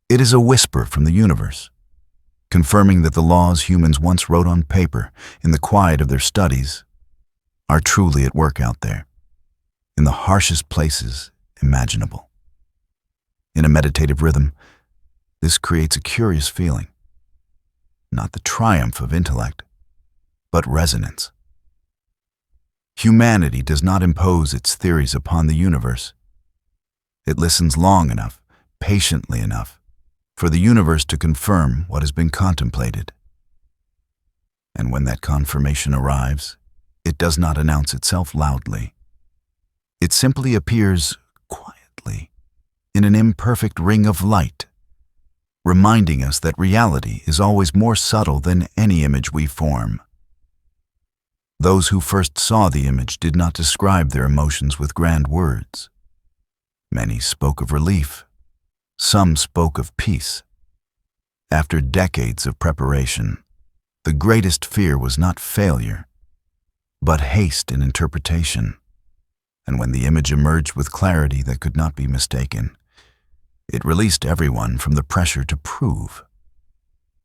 It is a whisper from the universe, confirming that the laws humans once wrote on paper in the quiet of their studies are truly at work out there, in the harshest places imaginable. In a meditative rhythm, this creates a curious feeling, not the triumph of intellect, but resonance. Humanity does not impose its theories upon the universe. It listens long enough, patiently enough, for the universe to confirm what has been contemplated. And when that confirmation arrives, it does not announce itself loudly. It simply appears quietly in an imperfect ring of light, reminding us that reality is always more subtle than any image we form. Those who first saw the image did not describe their emotions with grand words. Many spoke of relief. Some spoke of peace. After decades of preparation, the greatest fear was not failure, but haste in interpretation. And when the image emerged with clarity that could not be mistaken, it released everyone from the pressure to prove.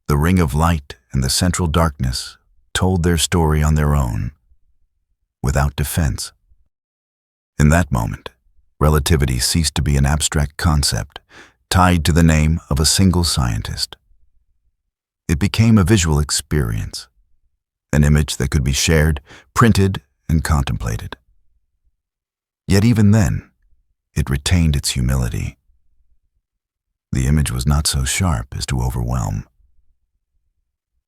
The ring of light and the central darkness told their story on their own, without defense. In that moment, relativity ceased to be an abstract concept tied to the name of a single scientist. It became a visual experience, an image that could be shared, printed, and contemplated. Yet even then, it retained its humility. The image was not so sharp as to overwhelm.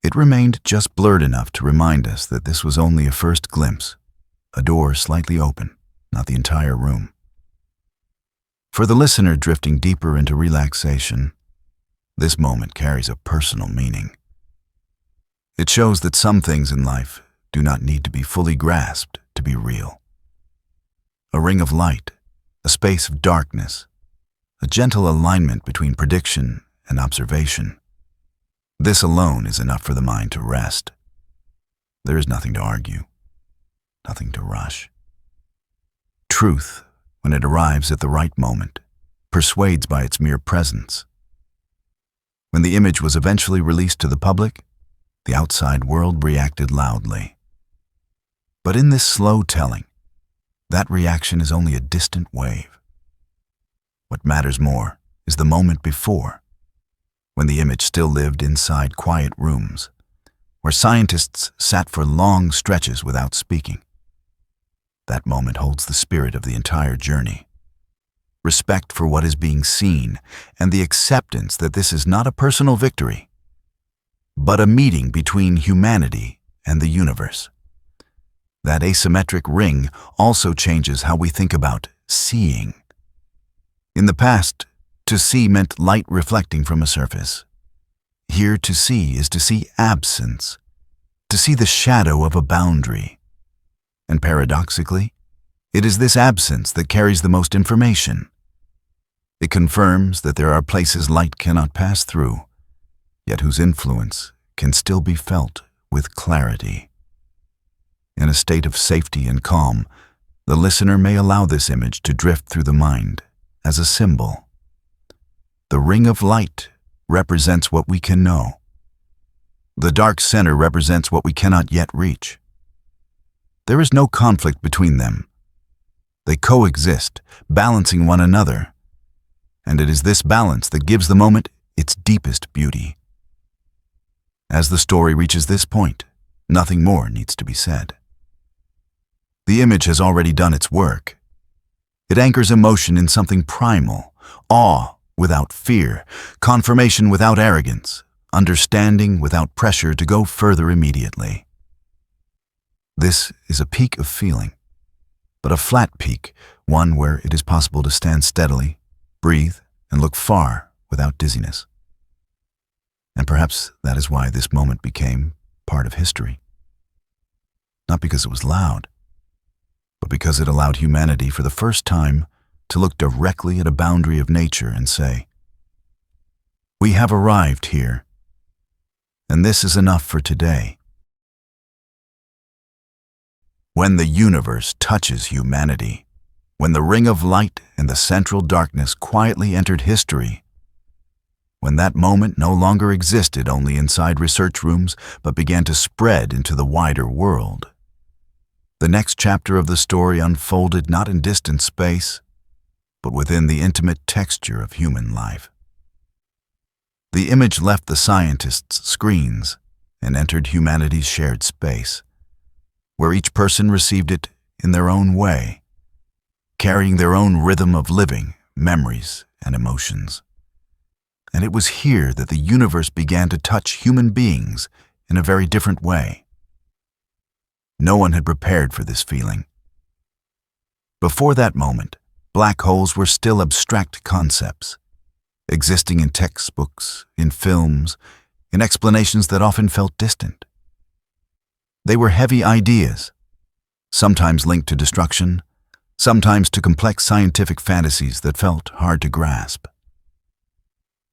It remained just blurred enough to remind us that this was only a first glimpse, a door slightly open, not the entire room. For the listener drifting deeper into relaxation, this moment carries a personal meaning. It shows that some things in life do not need to be fully grasped to be real. A ring of light, a space of darkness, a gentle alignment between prediction and observation. This alone is enough for the mind to rest. There is nothing to argue, nothing to rush. Truth, when it arrives at the right moment, persuades by its mere presence. When the image was eventually released to the public, the outside world reacted loudly. But in this slow telling, that reaction is only a distant wave. What matters more is the moment before, when the image still lived inside quiet rooms, where scientists sat for long stretches without speaking. That moment holds the spirit of the entire journey. Respect for what is being seen, and the acceptance that this is not a personal victory, but a meeting between humanity and the universe. That asymmetric ring also changes how we think about seeing. In the past, to see meant light reflecting from a surface. Here, to see is to see absence, to see the shadow of a boundary. And paradoxically, it is this absence that carries the most information. It confirms that there are places light cannot pass through, yet whose influence can still be felt with clarity. In a state of safety and calm, the listener may allow this image to drift through the mind as a symbol. The ring of light represents what we can know. The dark center represents what we cannot yet reach. There is no conflict between them. They coexist, balancing one another. And it is this balance that gives the moment its deepest beauty. As the story reaches this point, nothing more needs to be said. The image has already done its work. It anchors emotion in something primal, awe without fear, confirmation without arrogance, understanding without pressure to go further immediately. This is a peak of feeling, but a flat peak, one where it is possible to stand steadily, breathe, and look far without dizziness. And perhaps that is why this moment became part of history. Not because it was loud, but because it allowed humanity for the first time to look directly at a boundary of nature and say, "We have arrived here, and this is enough for today." When the universe touches humanity, when the ring of light and the central darkness quietly entered history, when that moment no longer existed only inside research rooms, but began to spread into the wider world. The next chapter of the story unfolded not in distant space, but within the intimate texture of human life. The image left the scientists' screens and entered humanity's shared space, where each person received it in their own way, carrying their own rhythm of living, memories, and emotions. And it was here that the universe began to touch human beings in a very different way. No one had prepared for this feeling. Before that moment, black holes were still abstract concepts, existing in textbooks, in films, in explanations that often felt distant. They were heavy ideas, sometimes linked to destruction, sometimes to complex scientific fantasies that felt hard to grasp.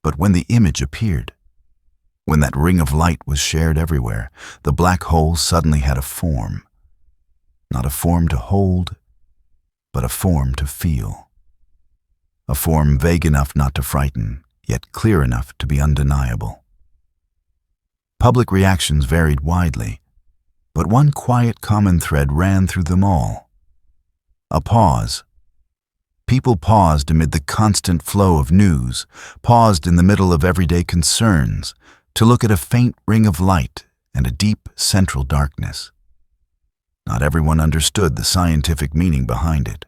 But when the image appeared, when that ring of light was shared everywhere, the black hole suddenly had a form. Not a form to hold, but a form to feel. A form vague enough not to frighten, yet clear enough to be undeniable. Public reactions varied widely, but one quiet common thread ran through them all. A pause. People paused amid the constant flow of news, paused in the middle of everyday concerns, to look at a faint ring of light and a deep central darkness. Not everyone understood the scientific meaning behind it.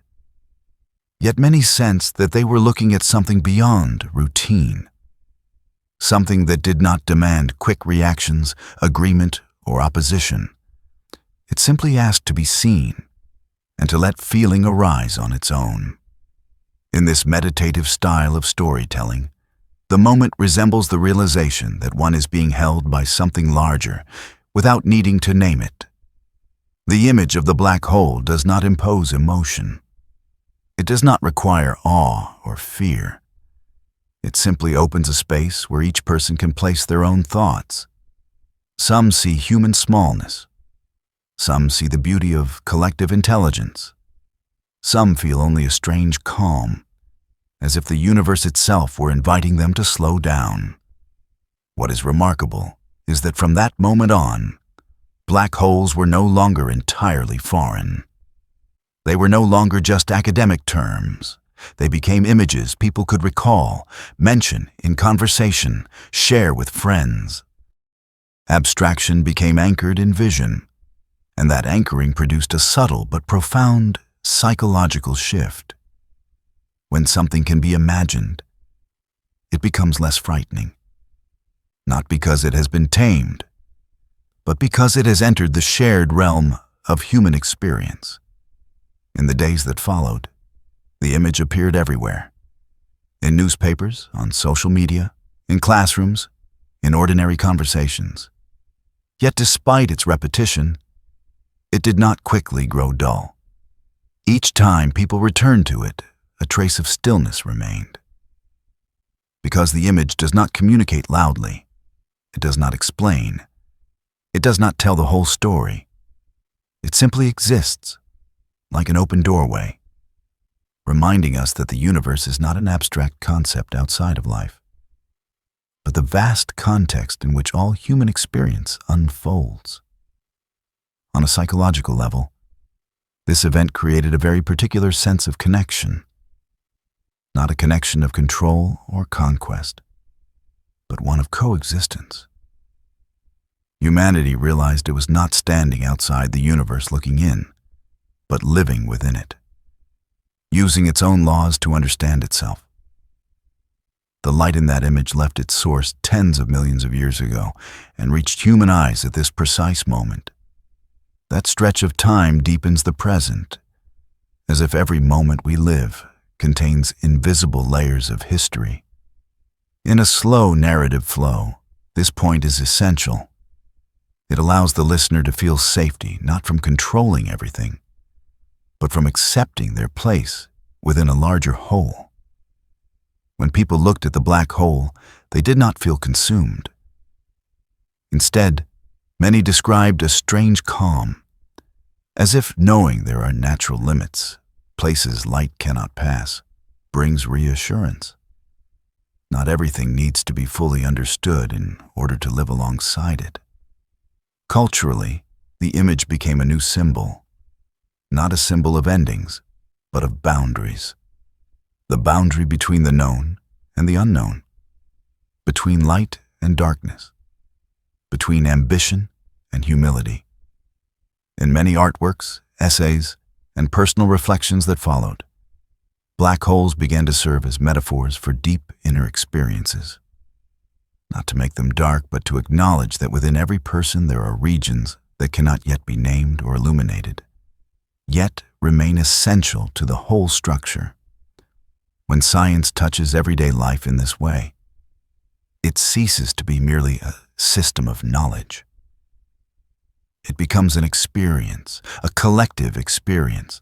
Yet many sensed that they were looking at something beyond routine, something that did not demand quick reactions, agreement, or opposition. It simply asked to be seen and to let feeling arise on its own. In this meditative style of storytelling, the moment resembles the realization that one is being held by something larger without needing to name it. The image of the black hole does not impose emotion. It does not require awe or fear. It simply opens a space where each person can place their own thoughts. Some see human smallness. Some see the beauty of collective intelligence. Some feel only a strange calm, as if the universe itself were inviting them to slow down. What is remarkable is that from that moment on, black holes were no longer entirely foreign. They were no longer just academic terms. They became images people could recall, mention in conversation, share with friends. Abstraction became anchored in vision, and that anchoring produced a subtle but profound psychological shift. When something can be imagined, it becomes less frightening. Not because it has been tamed, but because it has entered the shared realm of human experience. In the days that followed, the image appeared everywhere. In newspapers, on social media, in classrooms, in ordinary conversations. Yet despite its repetition, it did not quickly grow dull. Each time people returned to it, a trace of stillness remained. Because the image does not communicate loudly, it does not explain, it does not tell the whole story. It simply exists, like an open doorway, reminding us that the universe is not an abstract concept outside of life, but the vast context in which all human experience unfolds. On a psychological level, this event created a very particular sense of connection. Not a connection of control or conquest, but one of coexistence. Humanity realized it was not standing outside the universe looking in, but living within it, using its own laws to understand itself. The light in that image left its source tens of millions of years ago and reached human eyes at this precise moment. That stretch of time deepens the present, as if every moment we live contains invisible layers of history. In a slow narrative flow, this point is essential. It allows the listener to feel safety, not from controlling everything, but from accepting their place within a larger whole. When people looked at the black hole, they did not feel consumed. Instead, many described a strange calm, as if knowing there are natural limits, places light cannot pass, brings reassurance. not everything needs to be fully understood in order to live alongside it. Culturally, the image became a new symbol, not a symbol of endings, but of boundaries. The boundary between the known and the unknown, between light and darkness, between ambition and humility. In many artworks, essays, and personal reflections that followed, black holes began to serve as metaphors for deep inner experiences. Not to make them dark, but to acknowledge that within every person there are regions that cannot yet be named or illuminated, yet remain essential to the whole structure. When science touches everyday life in this way, it ceases to be merely a system of knowledge. It becomes an experience, a collective experience,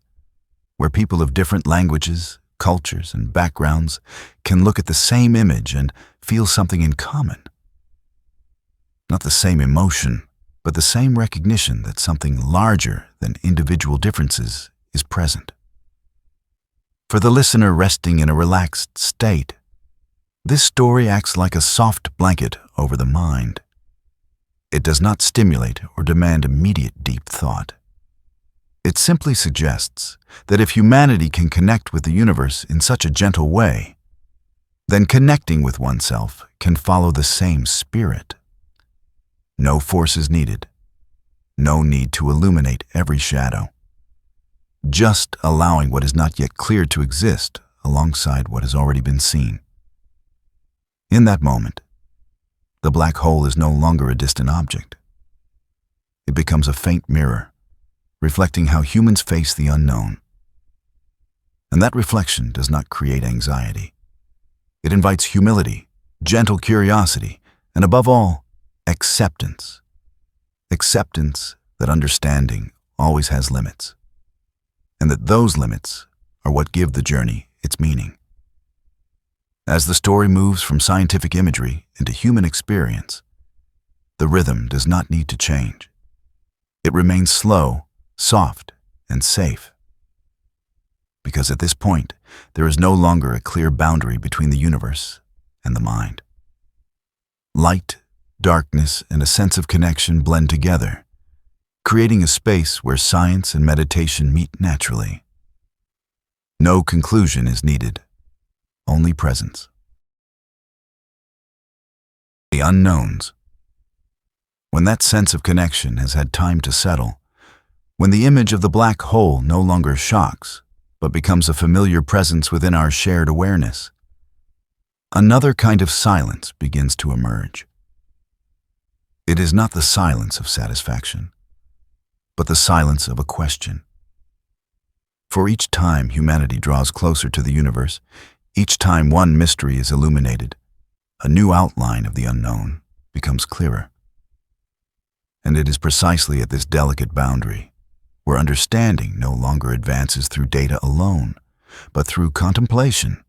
where people of different languages, cultures, and backgrounds can look at the same image and feel something in common. Not the same emotion, but the same recognition that something larger than individual differences is present. For the listener resting in a relaxed state, this story acts like a soft blanket over the mind. It does not stimulate or demand immediate deep thought. It simply suggests that if humanity can connect with the universe in such a gentle way, then connecting with oneself can follow the same spirit. No force is needed. No need to illuminate every shadow. Just allowing what is not yet clear to exist alongside what has already been seen. In that moment, the black hole is no longer a distant object. It becomes a faint mirror, reflecting how humans face the unknown. And that reflection does not create anxiety. It invites humility, gentle curiosity, and above all, acceptance. Acceptance that understanding always has limits, and that those limits are what give the journey its meaning. As the story moves from scientific imagery into human experience, the rhythm does not need to change. It remains slow, soft, and safe. Because at this point, there is no longer a clear boundary between the universe and the mind. Light, darkness, and a sense of connection blend together, creating a space where science and meditation meet naturally. No conclusion is needed, only presence. The unknowns. When that sense of connection has had time to settle, when the image of the black hole no longer shocks, but becomes a familiar presence within our shared awareness, another kind of silence begins to emerge. It is not the silence of satisfaction, but the silence of a question. For each time humanity draws closer to the universe, each time one mystery is illuminated, a new outline of the unknown becomes clearer. And it is precisely at this delicate boundary, where understanding no longer advances through data alone, but through contemplation,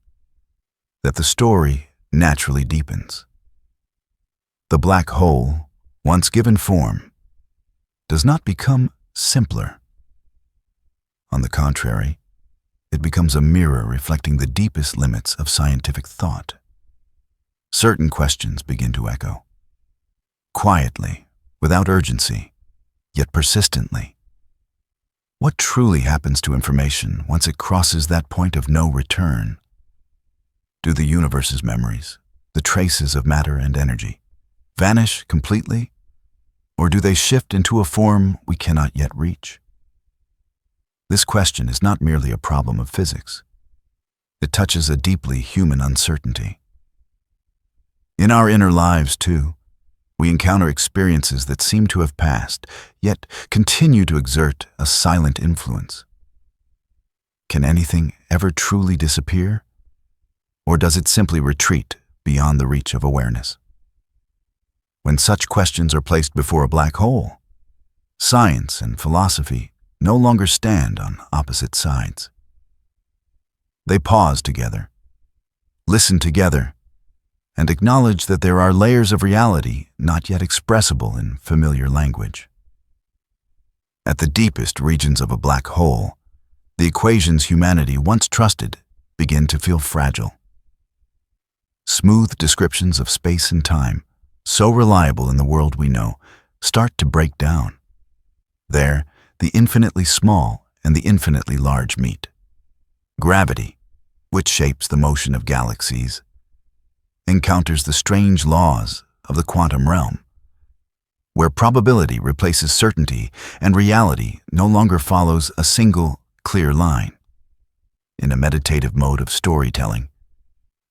that the story naturally deepens. The black hole, once given form, does not become simpler. On the contrary, it becomes a mirror reflecting the deepest limits of scientific thought. Certain questions begin to echo, quietly, without urgency, yet persistently. What truly happens to information once it crosses that point of no return? Do the universe's memories, the traces of matter and energy, vanish completely, or do they shift into a form we cannot yet reach? This question is not merely a problem of physics. It touches a deeply human uncertainty. In our inner lives, too, we encounter experiences that seem to have passed, yet continue to exert a silent influence. Can anything ever truly disappear? Or does it simply retreat beyond the reach of awareness? When such questions are placed before a black hole, science and philosophy no longer stand on opposite sides. They pause together, listen together, and acknowledge that there are layers of reality not yet expressible in familiar language. At the deepest regions of a black hole, the equations humanity once trusted begin to feel fragile. Smooth descriptions of space and time, so reliable in the world we know, start to break down. There, the infinitely small and the infinitely large meet. Gravity, which shapes the motion of galaxies, encounters the strange laws of the quantum realm, where probability replaces certainty and reality no longer follows a single, clear line. In a meditative mode of storytelling,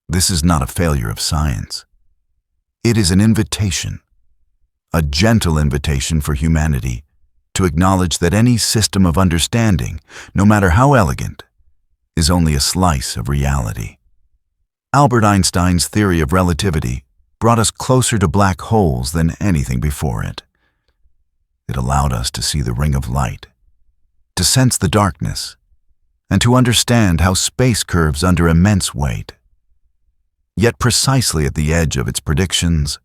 this is not a failure of science. It is an invitation, a gentle invitation for humanity to acknowledge that any system of understanding, no matter how elegant, is only a slice of reality. Albert Einstein's theory of relativity brought us closer to black holes than anything before it. It allowed us to see the ring of light, to sense the darkness, and to understand how space curves under immense weight. Yet precisely at the edge of its predictions,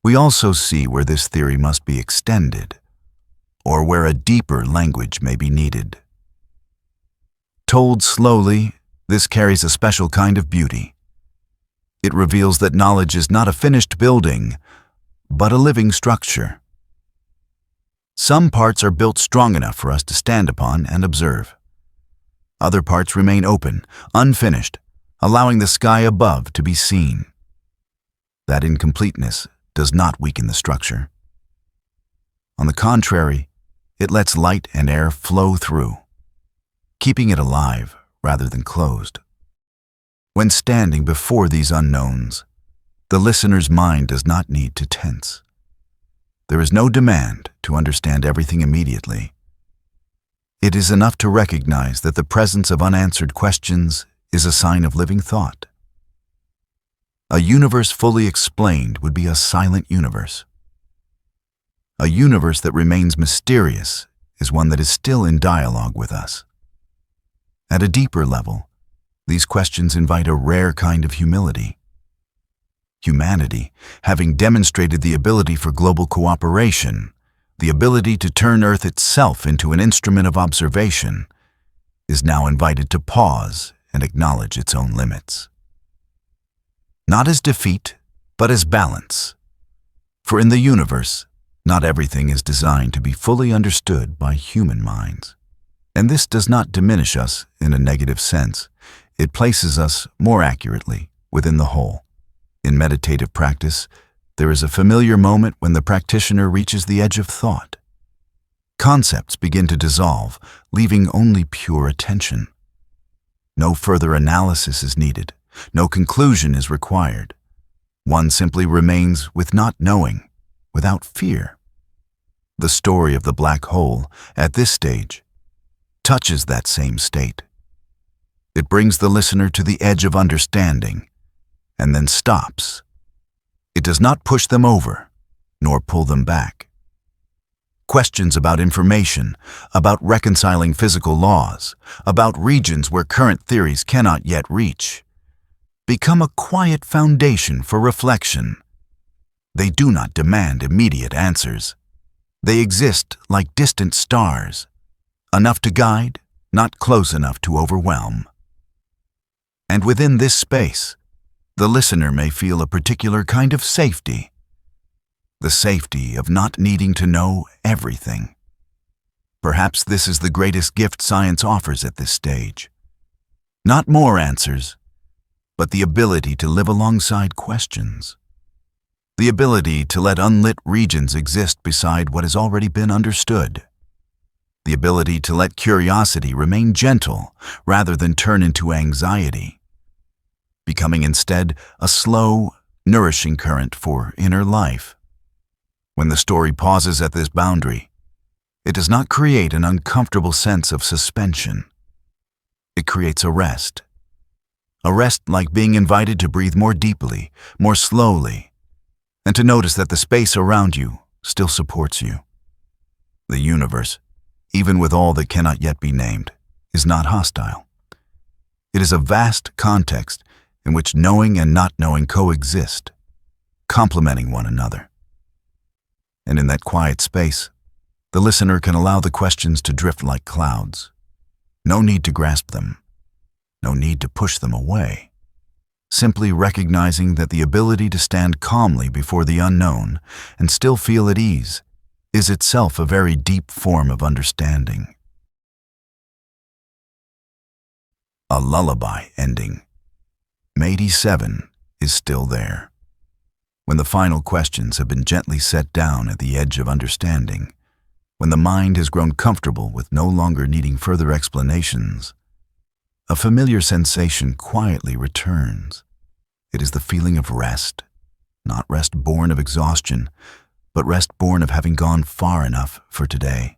we also see where this theory must be extended, or where a deeper language may be needed. Told slowly, this carries a special kind of beauty. It reveals that knowledge is not a finished building, but a living structure. Some parts are built strong enough for us to stand upon and observe. Other parts remain open, unfinished, allowing the sky above to be seen. That incompleteness does not weaken the structure. On the contrary, it lets light and air flow through, keeping it alive rather than closed. When standing before these unknowns, the listener's mind does not need to tense. There is no demand to understand everything immediately. It is enough to recognize that the presence of unanswered questions is a sign of living thought. A universe fully explained would be a silent universe. A universe that remains mysterious is one that is still in dialogue with us. At a deeper level, these questions invite a rare kind of humility. Humanity, having demonstrated the ability for global cooperation, the ability to turn Earth itself into an instrument of observation, is now invited to pause and acknowledge its own limits. Not as defeat, but as balance. For in the universe, not everything is designed to be fully understood by human minds. And this does not diminish us in a negative sense. It places us more accurately within the whole. In meditative practice, there is a familiar moment when the practitioner reaches the edge of thought. Concepts begin to dissolve, leaving only pure attention. No further analysis is needed. No conclusion is required. One simply remains with not knowing, without fear. The story of the black hole, at this stage, touches that same state. It brings the listener to the edge of understanding, and then stops. It does not push them over, nor pull them back. Questions about information, about reconciling physical laws, about regions where current theories cannot yet reach, become a quiet foundation for reflection. They do not demand immediate answers. They exist like distant stars, enough to guide, not close enough to overwhelm. And within this space, the listener may feel a particular kind of safety, the safety of not needing to know everything. Perhaps this is the greatest gift science offers at this stage. Not more answers, but the ability to live alongside questions. The ability to let unlit regions exist beside what has already been understood. The ability to let curiosity remain gentle rather than turn into anxiety, becoming instead a slow, nourishing current for inner life. When the story pauses at this boundary, it does not create an uncomfortable sense of suspension. It creates a rest like being invited to breathe more deeply, more slowly, and to notice that the space around you still supports you. The universe, even with all that cannot yet be named, is not hostile. It is a vast context in which knowing and not knowing coexist, complementing one another. And in that quiet space, the listener can allow the questions to drift like clouds. No need to grasp them. No need to push them away. simply recognizing that the ability to stand calmly before the unknown and still feel at ease is itself a very deep form of understanding. A lullaby ending. 87 is still there. When the final questions have been gently set down at the edge of understanding, when the mind has grown comfortable with no longer needing further explanations, a familiar sensation quietly returns. It is the feeling of rest, not rest born of exhaustion, but rest born of having gone far enough for today.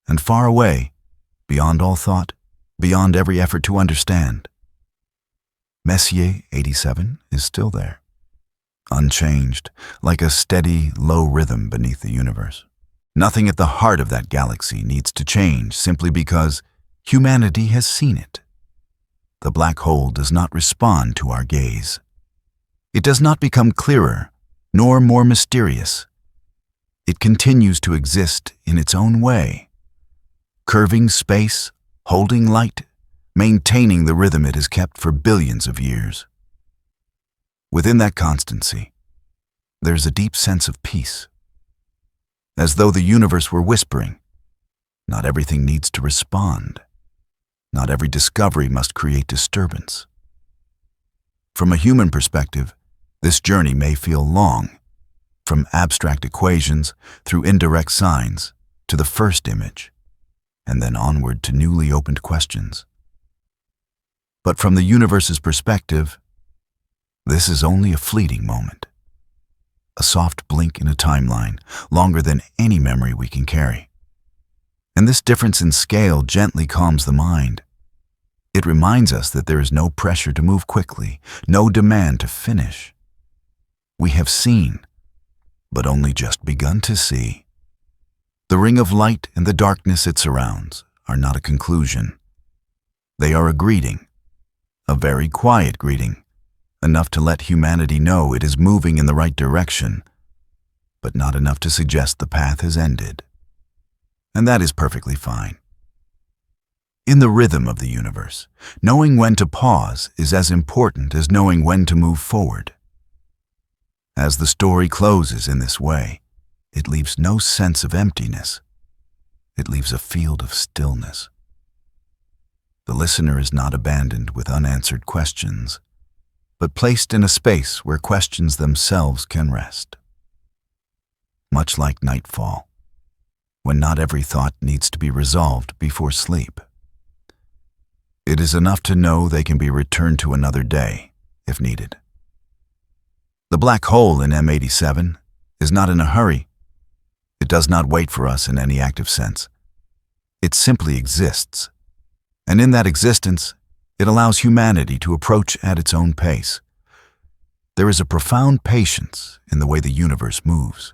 And far away, beyond all thought, beyond every effort to understand. Messier 87 is still there, unchanged, like a steady, low rhythm beneath the universe. Nothing at the heart of that galaxy needs to change simply because humanity has seen it. The black hole does not respond to our gaze. It does not become clearer, nor more mysterious. It continues to exist in its own way, curving space, holding light, maintaining the rhythm it has kept for billions of years. Within that constancy, there's a deep sense of peace. As though the universe were whispering, not everything needs to respond. Not every discovery must create disturbance. From a human perspective, this journey may feel long, from abstract equations through indirect signs to the first image, and then onward to newly opened questions. But from the universe's perspective, this is only a fleeting moment, a soft blink in a timeline longer than any memory we can carry. And this difference in scale gently calms the mind. It reminds us that there is no pressure to move quickly, no demand to finish. We have seen, but only just begun to see. The ring of light and the darkness it surrounds are not a conclusion. They are a greeting, a very quiet greeting, enough to let humanity know it is moving in the right direction, but not enough to suggest the path has ended. And that is perfectly fine. In the rhythm of the universe, knowing when to pause is as important as knowing when to move forward. As the story closes in this way, it leaves no sense of emptiness. It leaves a field of stillness. The listener is not abandoned with unanswered questions, but placed in a space where questions themselves can rest. Much like nightfall, when not every thought needs to be resolved before sleep. It is enough to know they can be returned to another day, if needed. The black hole in M87 is not in a hurry. It does not wait for us in any active sense. It simply exists. And in that existence, it allows humanity to approach at its own pace. There is a profound patience in the way the universe moves.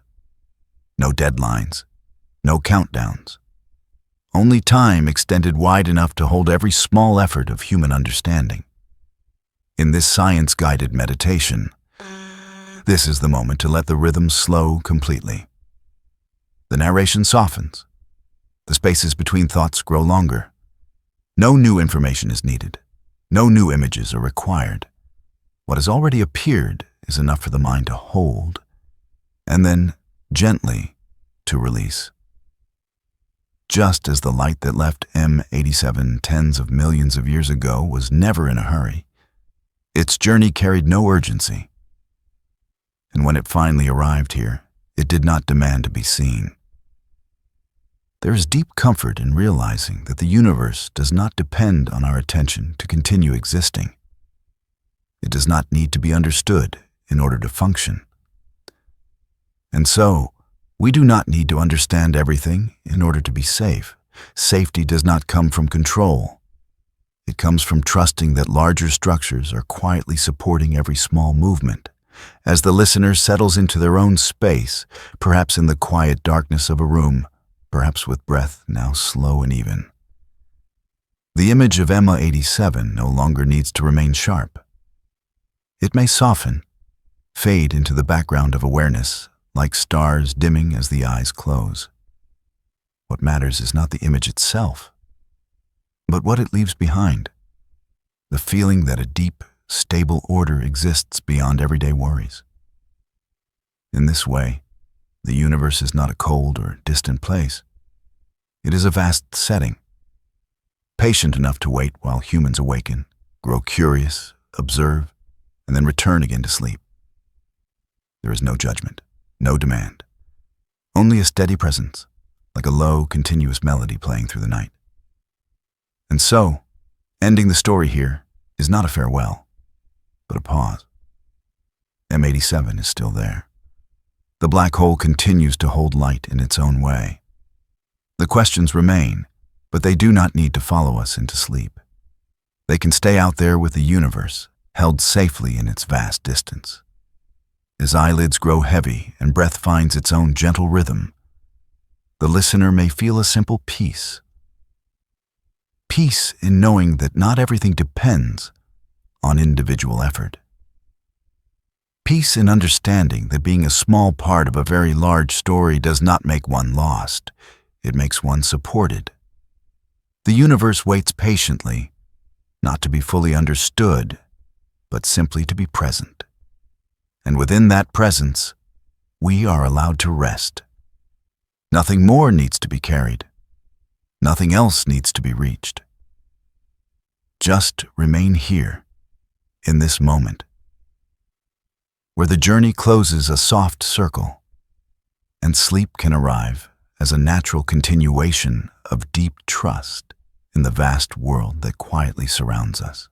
No deadlines, no countdowns. Only time extended wide enough to hold every small effort of human understanding. In this science-guided meditation, this is the moment to let the rhythm slow completely. The narration softens. The spaces between thoughts grow longer. No new information is needed. No new images are required. What has already appeared is enough for the mind to hold, and then gently to release. Just as the light that left M87 tens of millions of years ago was never in a hurry, its journey carried no urgency. And when it finally arrived here, it did not demand to be seen. There is deep comfort in realizing that the universe does not depend on our attention to continue existing. It does not need to be understood in order to function. And so, we do not need to understand everything in order to be safe. Safety does not come from control. It comes from trusting that larger structures are quietly supporting every small movement. As the listener settles into their own space, perhaps in the quiet darkness of a room, perhaps with breath now slow and even. The image of Emma 87 no longer needs to remain sharp. It may soften, fade into the background of awareness, like stars dimming as the eyes close. What matters is not the image itself, but what it leaves behind. The feeling that a deep, stable order exists beyond everyday worries. In this way, the universe is not a cold or distant place. It is a vast setting, patient enough to wait while humans awaken, grow curious, observe, and then return again to sleep. There is no judgment, no demand, only a steady presence, like a low, continuous melody playing through the night. And so, ending the story here is not a farewell, but a pause. M87 is still there. The black hole continues to hold light in its own way. The questions remain, but they do not need to follow us into sleep. They can stay out there with the universe, held safely in its vast distance. As eyelids grow heavy and breath finds its own gentle rhythm, the listener may feel a simple peace. Peace in knowing that not everything depends on individual effort. Peace in understanding that being a small part of a very large story does not make one lost. It makes one supported. The universe waits patiently, not to be fully understood, but simply to be present. And within that presence, we are allowed to rest. Nothing more needs to be carried. Nothing else needs to be reached. Just remain here, in this moment, where the journey closes a soft circle, and sleep can arrive as a natural continuation of deep trust in the vast world that quietly surrounds us.